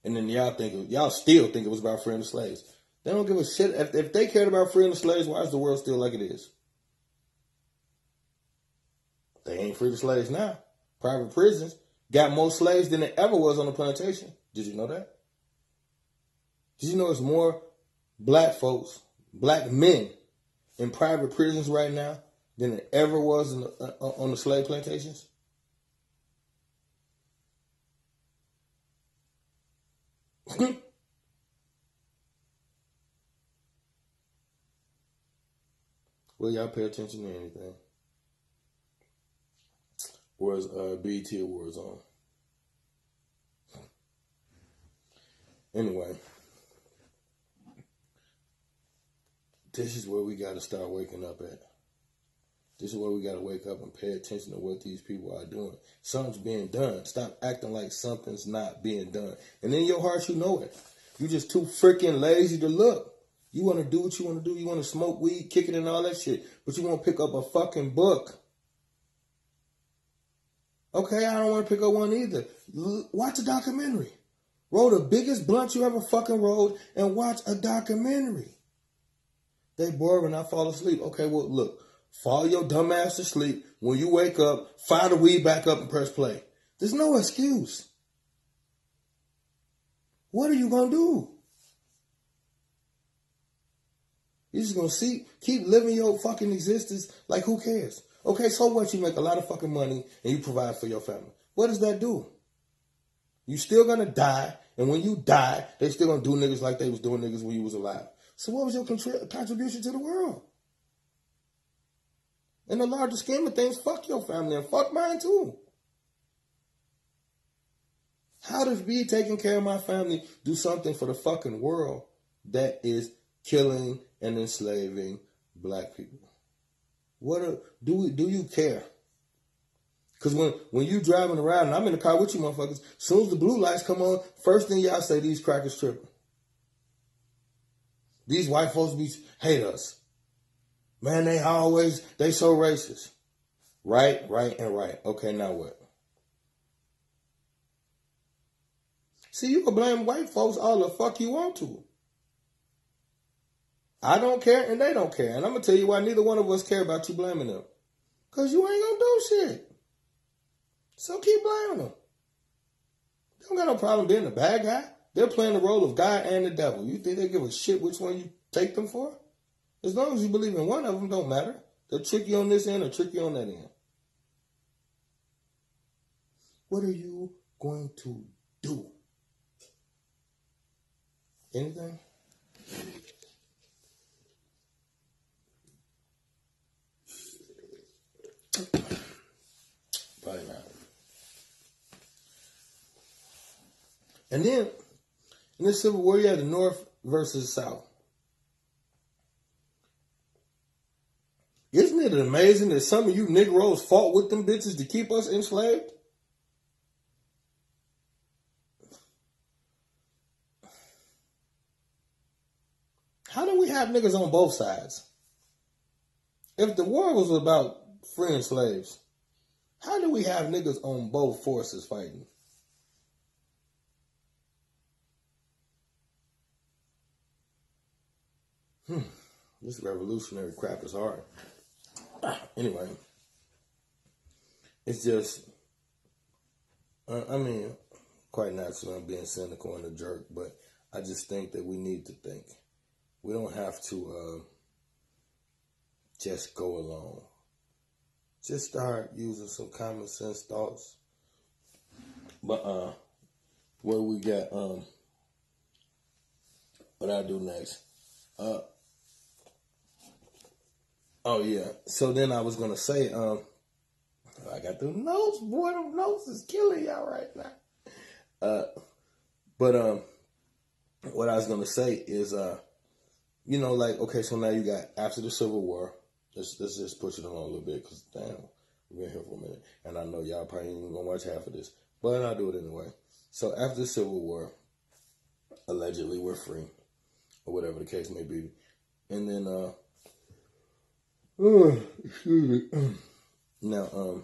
And then y'all still think it was about freeing the slaves. They don't give a shit. If they cared about freeing the slaves, why is the world still like it is? They ain't free the slaves now. Private prisons got more slaves than there ever was on the plantation. Did you know that? Did you know there's more black folks, black men in private prisons right now than there ever was on the slave plantations? Will y'all pay attention to anything? Was BET Awards on? Anyway, This is where we got to start waking up at. This is where we got to wake up and pay attention to what these people are doing. Something's being done. Stop acting like something's not being done. And in your heart, you know it. You're just too freaking lazy to look. You want to do what you want to do. You want to smoke weed, kick it, and all that shit. But you won't pick up a fucking book. Okay, I don't want to pick up one either. Watch a documentary. Roll the biggest blunt you ever fucking rolled and watch a documentary. They bored when I fall asleep. Okay, well, look. Fall your dumb ass to sleep. When you wake up, fire the weed back up and press play. There's no excuse. What are you going to do? You're just going to keep living your fucking existence like who cares? Okay, so what? You make a lot of fucking money and you provide for your family. What does that do? You still going to die, and when you die, they still going to do niggas like they was doing niggas when you was alive. So what was your contribution to the world? In the larger scheme of things, fuck your family and fuck mine too. How does me taking care of my family do something for the fucking world that is killing and enslaving black people? Do you care? Because when you driving around and I'm in the car with you motherfuckers, as soon as the blue lights come on, first thing y'all say, these crackers tripping. These white folks hate us. Man, they so racist. Right. Okay, now what? See, you can blame white folks all the fuck you want to. I don't care and they don't care. And I'm going to tell you why neither one of us care about you blaming them. Because you ain't going to do shit. So keep blaming them. They don't got no problem being the bad guy. They're playing the role of God and the devil. You think they give a shit which one you take them for? As long as you believe in one of them, don't matter. They'll trick you on this end or trick you on that end. What are you going to do? Anything? Probably not. And then, in this Civil War, you had the North versus South. Isn't it amazing that some of you Negroes fought with them bitches to keep us enslaved? How do we have niggas on both sides? If the war was about freeing slaves, how do we have niggas on both forces fighting? This revolutionary crap is hard. Anyway, it's just, quite naturally I'm being cynical and a jerk, but I just think that we need to think. We don't have to just go along. Just start using some common sense thoughts. But what we got, what I do next? Oh yeah. So then I was gonna say, I got the notes, boy. Them notes is killing y'all right now. But what I was gonna say is, okay. So now you got after the Civil War. Let's just push it on a little bit because damn, we've been here for a minute, and I know y'all probably ain't even gonna watch half of this, but I'll do it anyway. So after the Civil War, allegedly we're free, or whatever the case may be, and then excuse me. Now,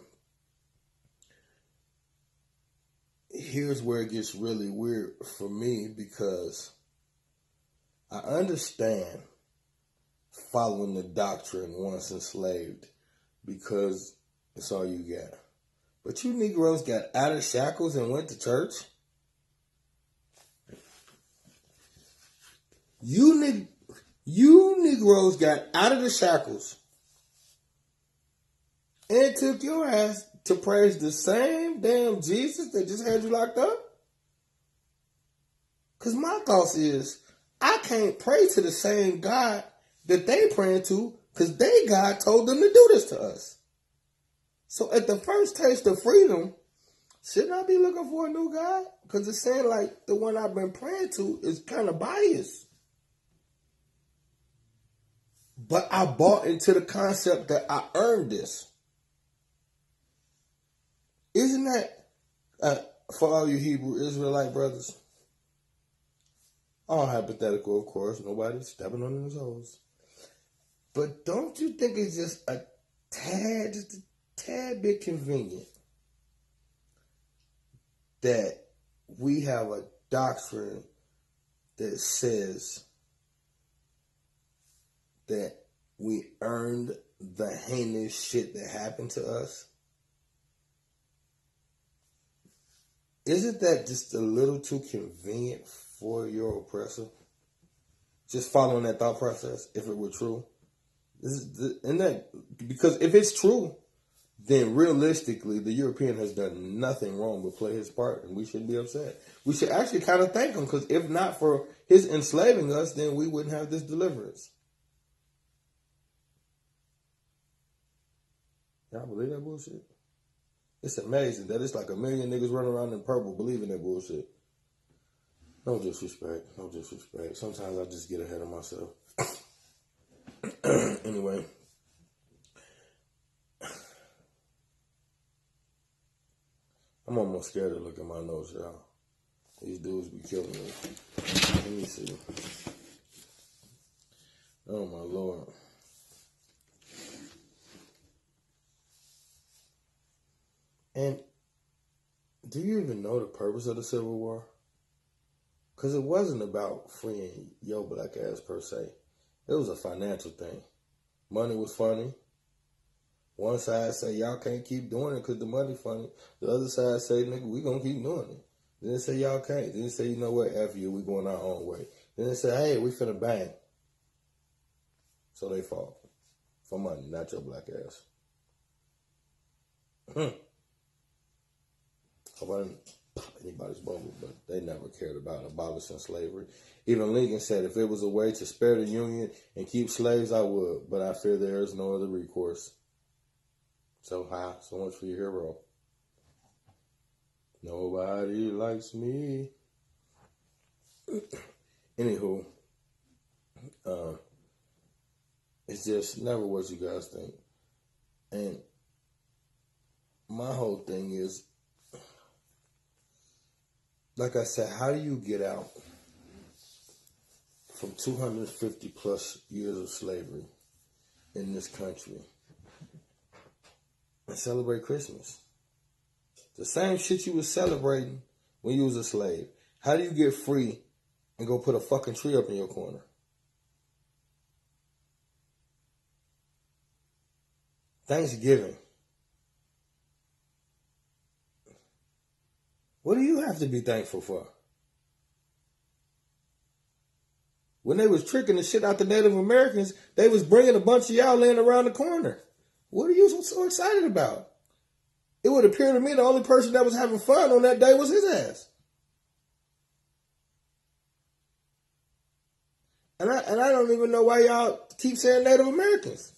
here's where it gets really weird for me because I understand following the doctrine once enslaved because it's all you got. But you Negroes got out of shackles and went to church? You Negroes got out of the shackles and took your ass to praise the same damn Jesus that just had you locked up? Because my thought is, I can't pray to the same God that they praying to because they God told them to do this to us. So at the first taste of freedom, shouldn't I be looking for a new God? Because it's saying like the one I've been praying to is kind of biased. But I bought into the concept that I earned this. Isn't that, for all you Hebrew Israelite brothers, all hypothetical, of course, nobody's stepping on his toes. But don't you think it's just a tad bit convenient that we have a doctrine that says that we earned the heinous shit that happened to us? Isn't that just a little too convenient for your oppressor? Just following that thought process, if it were true. Because if it's true, then realistically, the European has done nothing wrong but play his part, and we shouldn't be upset. We should actually kind of thank him, because if not for his enslaving us, then we wouldn't have this deliverance. Y'all believe that bullshit? It's amazing that it's like a million niggas running around in purple believing that bullshit. No disrespect. Sometimes I just get ahead of myself. Anyway. I'm almost scared to look at my nose, y'all. These dudes be killing me. Let me see. Oh, my Lord. And do you even know the purpose of the Civil War? Because it wasn't about freeing your black ass per se. It was a financial thing. Money was funny. One side say, y'all can't keep doing it because the money funny. The other side say, nigga, we gonna keep doing it. Then they say, y'all can't. Then they say, you know what, F you, we going our own way. Then they say, hey, we finna bang. So they fought for money, not your black ass. Hope I didn't pop anybody's bubble, but they never cared about abolishing slavery. Even Lincoln said, if it was a way to spare the Union and keep slaves, I would. But I fear there is no other recourse. So much for your hero. Nobody likes me. Anywho, it's just never what you guys think. And my whole thing is, like I said, how do you get out from 250 plus years of slavery in this country and celebrate Christmas? The same shit you was celebrating when you was a slave. How do you get free and go put a fucking tree up in your corner? Thanksgiving. What do you have to be thankful for? When they was tricking the shit out the Native Americans, they was bringing a bunch of y'all laying around the corner. What are you so excited about? It would appear to me the only person that was having fun on that day was his ass. And I don't even know why y'all keep saying Native Americans.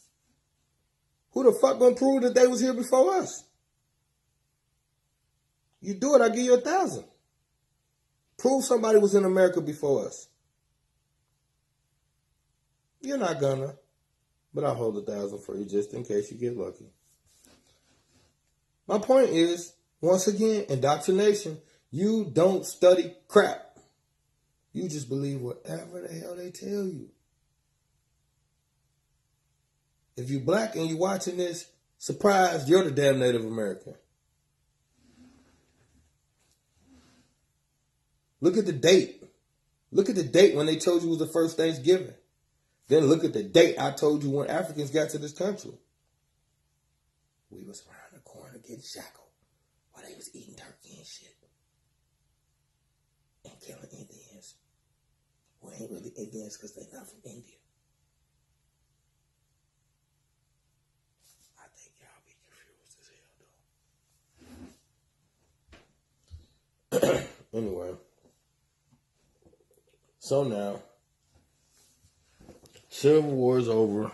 Who the fuck gonna prove that they was here before us? You do it, I give you 1,000. Prove somebody was in America before us. You're not gonna, but I'll hold 1,000 for you just in case you get lucky. My point is, once again, indoctrination. You don't study crap. You just believe whatever the hell they tell you. If you're black and you're watching this, surprise, you're the damn Native American. Look at the date. Look at the date when they told you it was the first Thanksgiving. Then look at the date I told you when Africans got to this country. We was around the corner getting shackled while they was eating turkey and shit. And killing Indians. Who ain't really Indians because they not from India. I think y'all be confused as hell though. Anyway. So now, Civil War is over.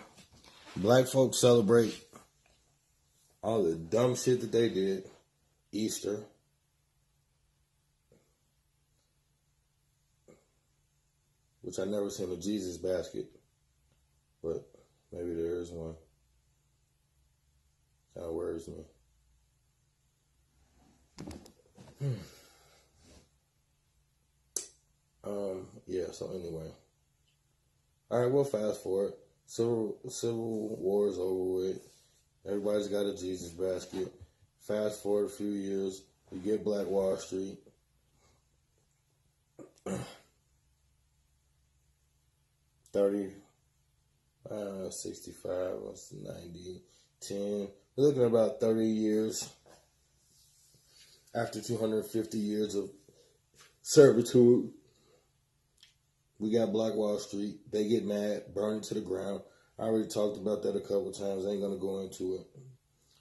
Black folks celebrate all the dumb shit that they did. Easter. Which I never seen a Jesus basket. But Maybe there is one. Kind of worries me. Yeah, so anyway. Alright, we'll fast forward. Civil War is over with. Everybody's got a Jesus basket. Fast forward a few years, we get Black Wall Street. 65, 90, 10. We're looking at about 30 years after 250 years of servitude. We got Black Wall Street. They get mad, burn it to the ground. I already talked about that a couple times. I ain't going to go into it.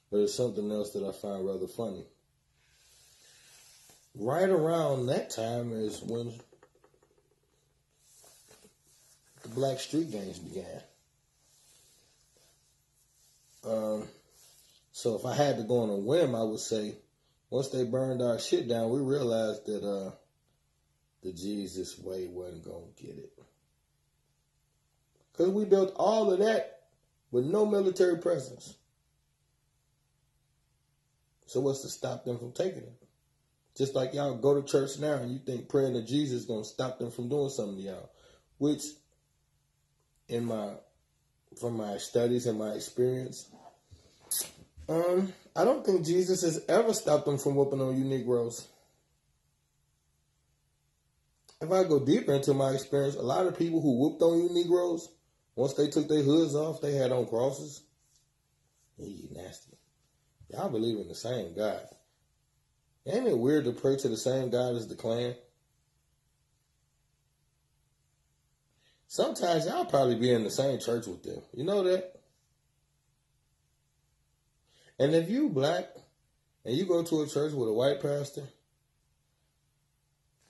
But there's something else that I find rather funny. Right around that time is when the Black Street Gangs began. So if I had to go on a whim, I would say once they burned our shit down, we realized that the Jesus way wasn't going to get it. Because we built all of that with no military presence. So what's to stop them from taking it? Just like y'all go to church now and you think praying to Jesus is going to stop them from doing something to y'all. Which, from my studies and my experience, I don't think Jesus has ever stopped them from whooping on you Negroes. If I go deeper into my experience, a lot of people who whooped on you Negroes, once they took their hoods off, they had on crosses. You nasty. Y'all believe in the same God. Ain't it weird to pray to the same God as the Klan? Sometimes y'all probably be in the same church with them. You know that? And if you black and you go to a church with a white pastor,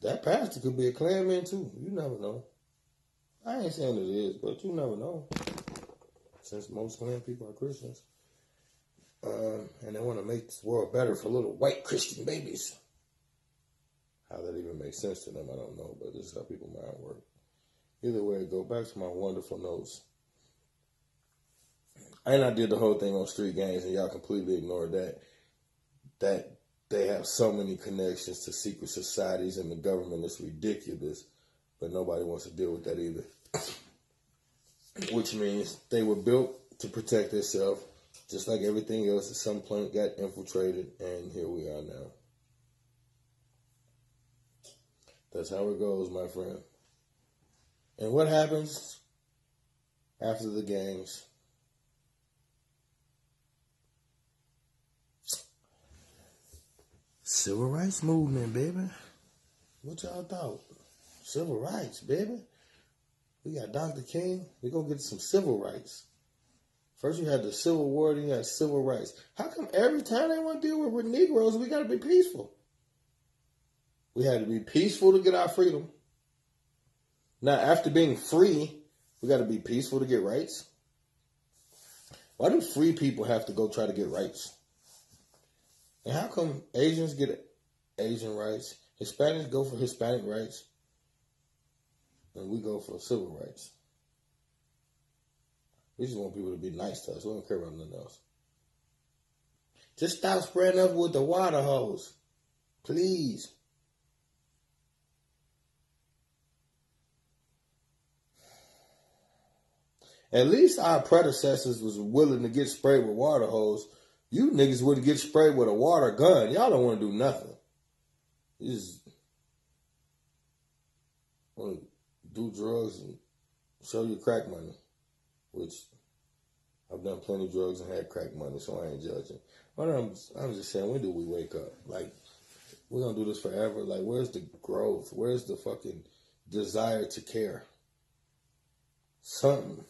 that pastor could be a Klan man too. You never know. I ain't saying it is, but you never know. Since most Klan people are Christians. And they want to make this world better for little white Christian babies. How that even makes sense to them, I don't know. But this is how people's mind work. Either way, go back to my wonderful notes. And I did the whole thing on street gangs, and y'all completely ignored that. That they have so many connections to secret societies and the government. It's ridiculous. But nobody wants to deal with that either. Which means they were built to protect themselves. Just like everything else, at some point got infiltrated, and here we are now. That's how it goes, my friend. And what happens after the gangs? Civil rights movement, baby. What y'all thought? Civil rights, baby. We got Dr. King. We're going to get some civil rights. First you had the Civil War, then you had civil rights. How come every time they want to deal with Negroes, we got to be peaceful? We had to be peaceful to get our freedom. Now, after being free, we got to be peaceful to get rights. Why do free people have to go try to get rights? And how come Asians get Asian rights, Hispanics go for Hispanic rights, and we go for civil rights? We just want people to be nice to us. We don't care about nothing else. Just stop spreading up with the water hose. Please. At least our predecessors was willing to get sprayed with water hose. You niggas would get sprayed with a water gun. Y'all don't want to do nothing. You just want to do drugs and show you crack money. Which I've done plenty of drugs and had crack money, so I ain't judging. But I'm just saying, when do we wake up? Like, we're going to do this forever? Like, where's the growth? Where's the fucking desire to care? Something.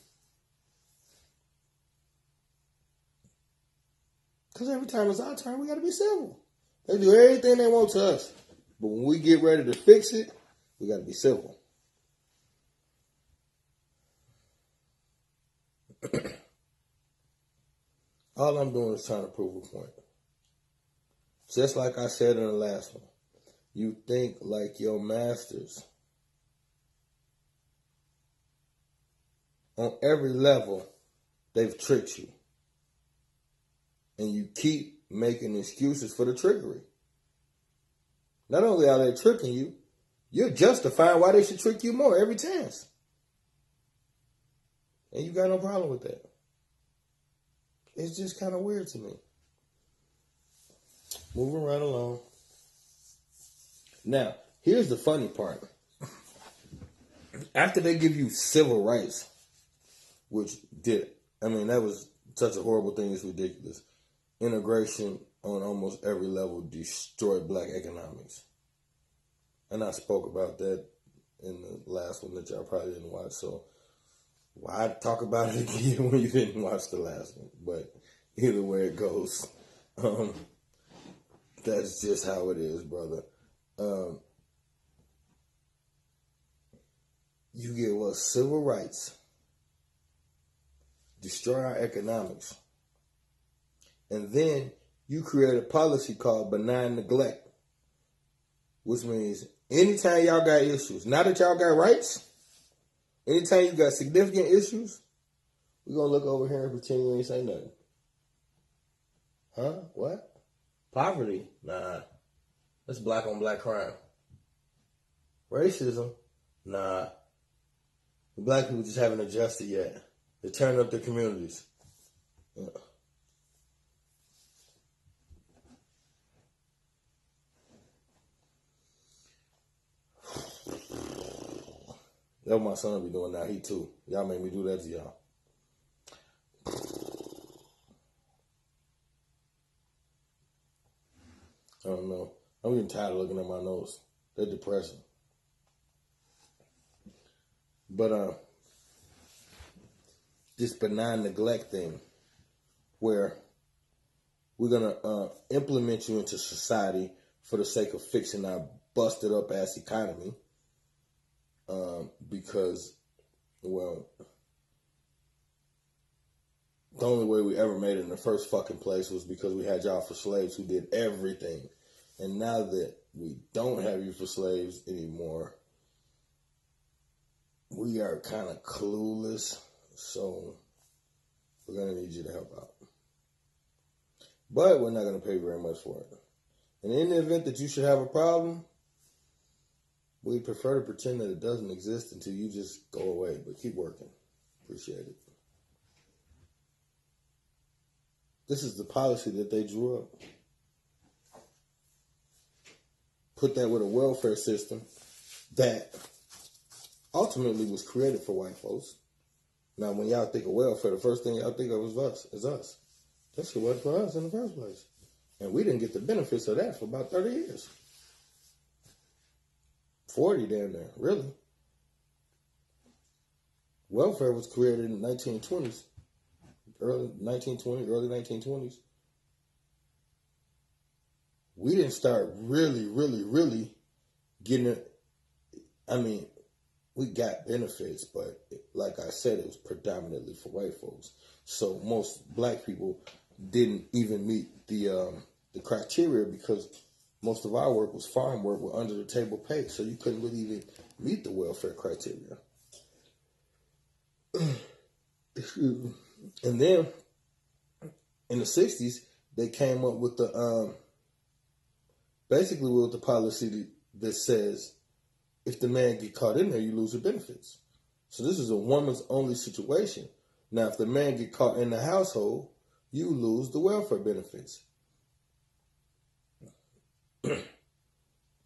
Because every time it's our turn, we got to be civil. They do everything they want to us. But when we get ready to fix it, we got to be civil. All I'm doing is trying to prove a point. Just like I said in the last one. You think like your masters. On every level, they've tricked you. And you keep making excuses for the trickery. Not only are they tricking you, you're justifying why they should trick you more every chance. And you got no problem with that. It's just kind of weird to me. Moving right along. Now, here's the funny part. After they give you civil rights, which that was such a horrible thing, it's ridiculous. Integration on almost every level destroyed black economics. And I spoke about that in the last one that y'all probably didn't watch, so why talk about it again when you didn't watch the last one? But either way it goes, that's just how it is, brother. You get civil rights, destroy our economics, and then you create a policy called benign neglect, which means anytime y'all got issues, now that y'all got rights, anytime you got significant issues, we're going to look over here and pretend you ain't say nothing. Huh? What? Poverty? Nah. That's black on black crime. Racism? Nah. The black people just haven't adjusted yet. They're turning up their communities. Yeah. That's what my son be doing now. He too. Y'all made me do that to y'all. I don't know. I'm getting tired of looking at my nose. They're depressing. But this benign neglect thing, where we're gonna implement you into society for the sake of fixing our busted up ass economy, because, well, the only way we ever made it in the first fucking place was because we had y'all for slaves who did everything. And now that we don't have you for slaves anymore, we are kind of clueless. So we're going to need you to help out. But we're not going to pay very much for it. And in the event that you should have a problem, we prefer to pretend that it doesn't exist until you just go away. But keep working. Appreciate it. This is the policy that they drew up. Put that with a welfare system that ultimately was created for white folks. Now, when y'all think of welfare, the first thing y'all think of is us. That shit wasn't for us in the first place. And we didn't get the benefits of that for about 30 years. 40 down there, really. Welfare was created in the 1920s. Early 1920s. We didn't start really getting it. I mean, we got benefits, but like I said, it was predominantly for white folks. So most black people didn't even meet the criteria because most of our work was farm work with under the table pay. So you couldn't really even meet the welfare criteria. And then in the 60s, they came up with the basically with the policy that says if the man get caught in there, you lose your benefits. So this is a woman's only situation. Now, if the man get caught in the household, you lose the welfare benefits.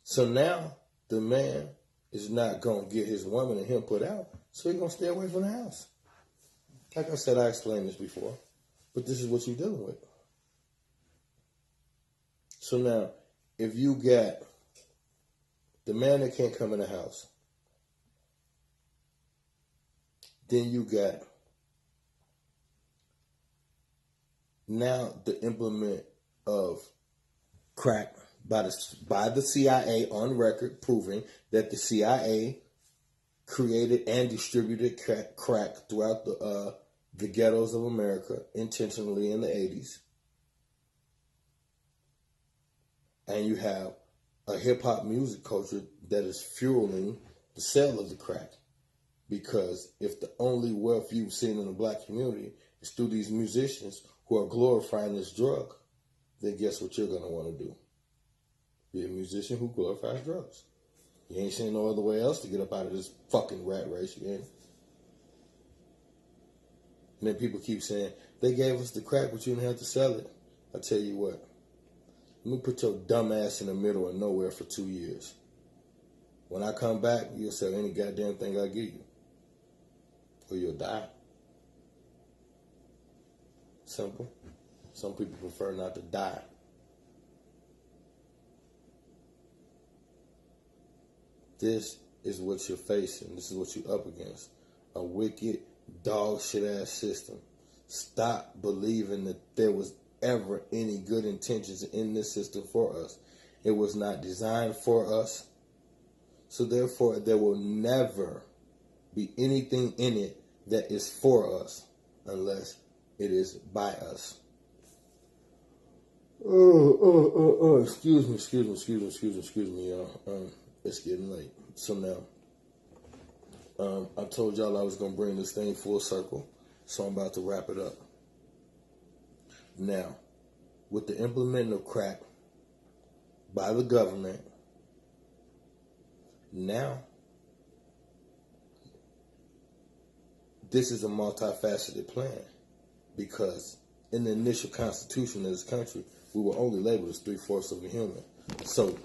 So now the man is not going to get his woman and him put out, so he's going to stay away from the house. Like I said, I explained this before, but this is what you're dealing with. So now, if you got the man that can't come in the house, then you got now the implement of crack by the CIA on record, proving that the CIA created and distributed crack throughout the ghettos of America intentionally in the 80s. And you have a hip-hop music culture that is fueling the sale of the crack. Because if the only wealth you've seen in the black community is through these musicians who are glorifying this drug, then guess what you're going to want to do? Be a musician who glorifies drugs. You ain't seen no other way else to get up out of this fucking rat race you in. And then people keep saying, they gave us the crack, but you didn't have to sell it. I tell you what, let me put your dumb ass in the middle of nowhere for 2 years. When I come back, you'll sell any goddamn thing I give you. Or you'll die. Simple. Some people prefer not to die. This is what you're facing. This is what you're up against. A wicked, dog shit ass system. Stop believing that there was ever any good intentions in this system for us. It was not designed for us. So therefore, there will never be anything in it that is for us unless it is by us. Excuse me, y'all. It's getting late. So now, I told y'all I was going to bring this thing full circle, so I'm about to wrap it up. Now, with the implementing of crack by the government, now, this is a multifaceted plan, because in the initial constitution of this country, we were only labeled as 3/4 of a human. So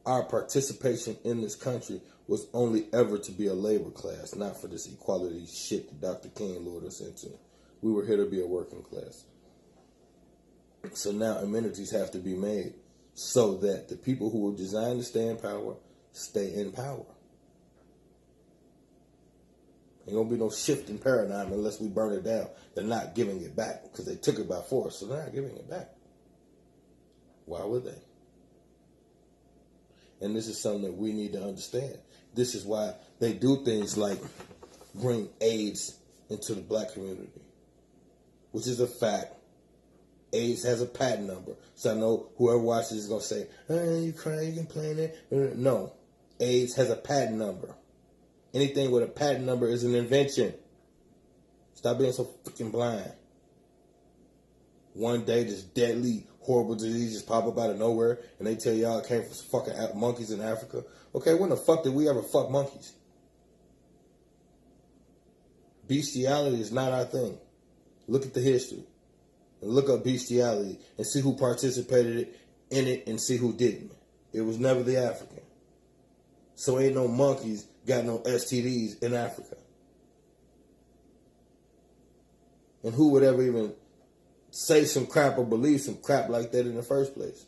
our participation in this country was only ever to be a labor class, not for this equality shit that Dr. King lured us into. We were here to be a working class. So now amenities have to be made so that the people who were designed to stay in power stay in power. Ain't gonna be no shift in paradigm unless we burn it down. They're not giving it back because they took it by force, so they're not giving it back. Why would they? And this is something that we need to understand. This is why they do things like bring AIDS into the black community, which is a fact. AIDS has a patent number. So I know whoever watches is going to say, oh, you crying, you complaining. No. AIDS has a patent number. Anything with a patent number is an invention. Stop being so freaking blind. One day, this deadly, horrible disease just pop up out of nowhere, and they tell y'all it came from some fucking monkeys in Africa. Okay, when the fuck did we ever fuck monkeys? Bestiality is not our thing. Look at the history. And look up bestiality and see who participated in it and see who didn't. It was never the African. So ain't no monkeys got no STDs in Africa. And who would ever even say some crap or believe some crap like that in the first place?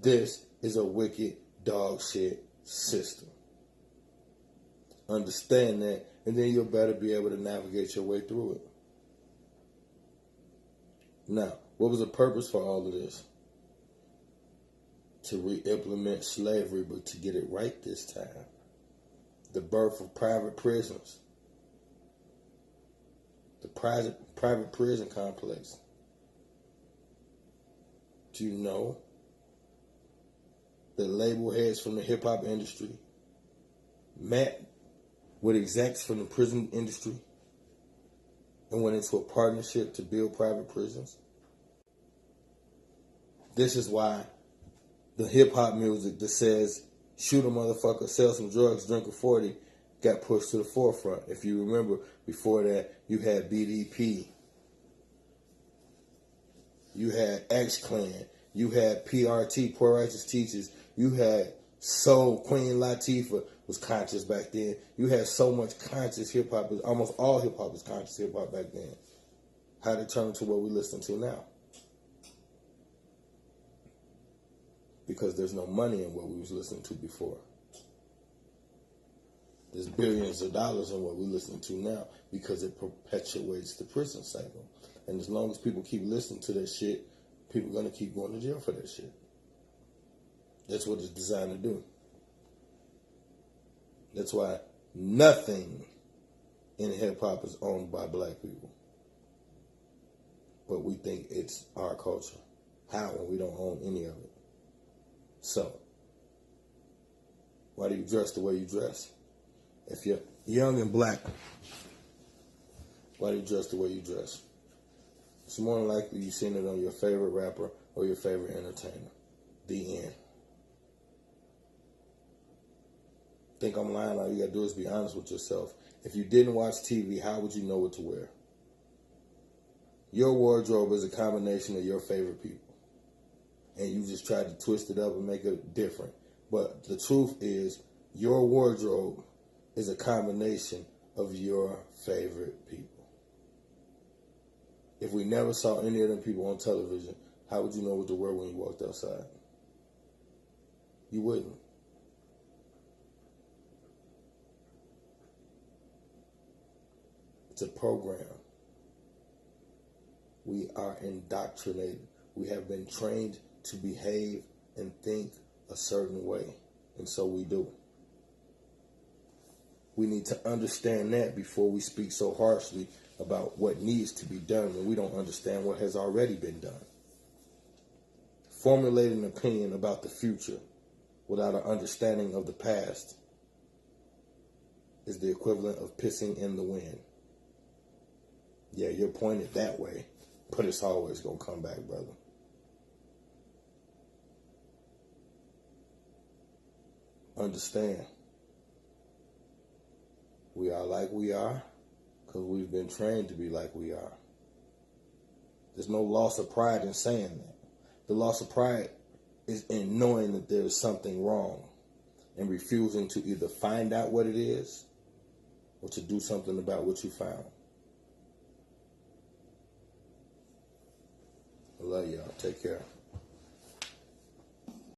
This is a wicked dog shit system. Understand that, and then you'll better be able to navigate your way through it. Now, what was the purpose for all of this? To re-implement slavery, but to get it right this time. The birth of private prisons. The private prison complex. Do you know that label heads from the hip-hop industry met with execs from the prison industry and went into a partnership to build private prisons? This is why the hip-hop music that says, shoot a motherfucker, sell some drugs, drink a 40, got pushed to the forefront. If you remember, before that, you had BDP, you had X-Clan, you had PRT, Poor Righteous Teachers, you had Soul, Queen Latifah was conscious back then. You had so much conscious hip-hop, almost all hip-hop was conscious hip-hop back then. How did it turn to what we listen to now? Because there's no money in what we was listening to before. There's billions of dollars in what we're listening to now because it perpetuates the prison cycle. And as long as people keep listening to that shit, people are going to keep going to jail for that shit. That's what it's designed to do. That's why nothing in hip-hop is owned by black people. But we think it's our culture. How when we don't own any of it? So, why do you dress the way you dress? If you're young and black, why do you dress the way you dress? It's more than likely you've seen it on your favorite rapper or your favorite entertainer. The end. Think I'm lying? All you gotta do is be honest with yourself. If you didn't watch TV, how would you know what to wear? Your wardrobe is a combination of your favorite people. And you just tried to twist it up and make it different. But the truth is, your wardrobe is a combination of your favorite people. If we never saw any of them people on television, how would you know what to wear when you walked outside? You wouldn't. It's a program. We are indoctrinated. We have been trained to behave and think a certain way, and so we do. We need to understand that before we speak so harshly about what needs to be done when we don't understand what has already been done. Formulating an opinion about the future without an understanding of the past is the equivalent of pissing in the wind. Yeah, you're pointed that way, but it's always going to come back, brother. Understand. We are like we are because we've been trained to be like we are. There's no loss of pride in saying that. The loss of pride is in knowing that there is something wrong and refusing to either find out what it is or to do something about what you found. I love y'all. Take care.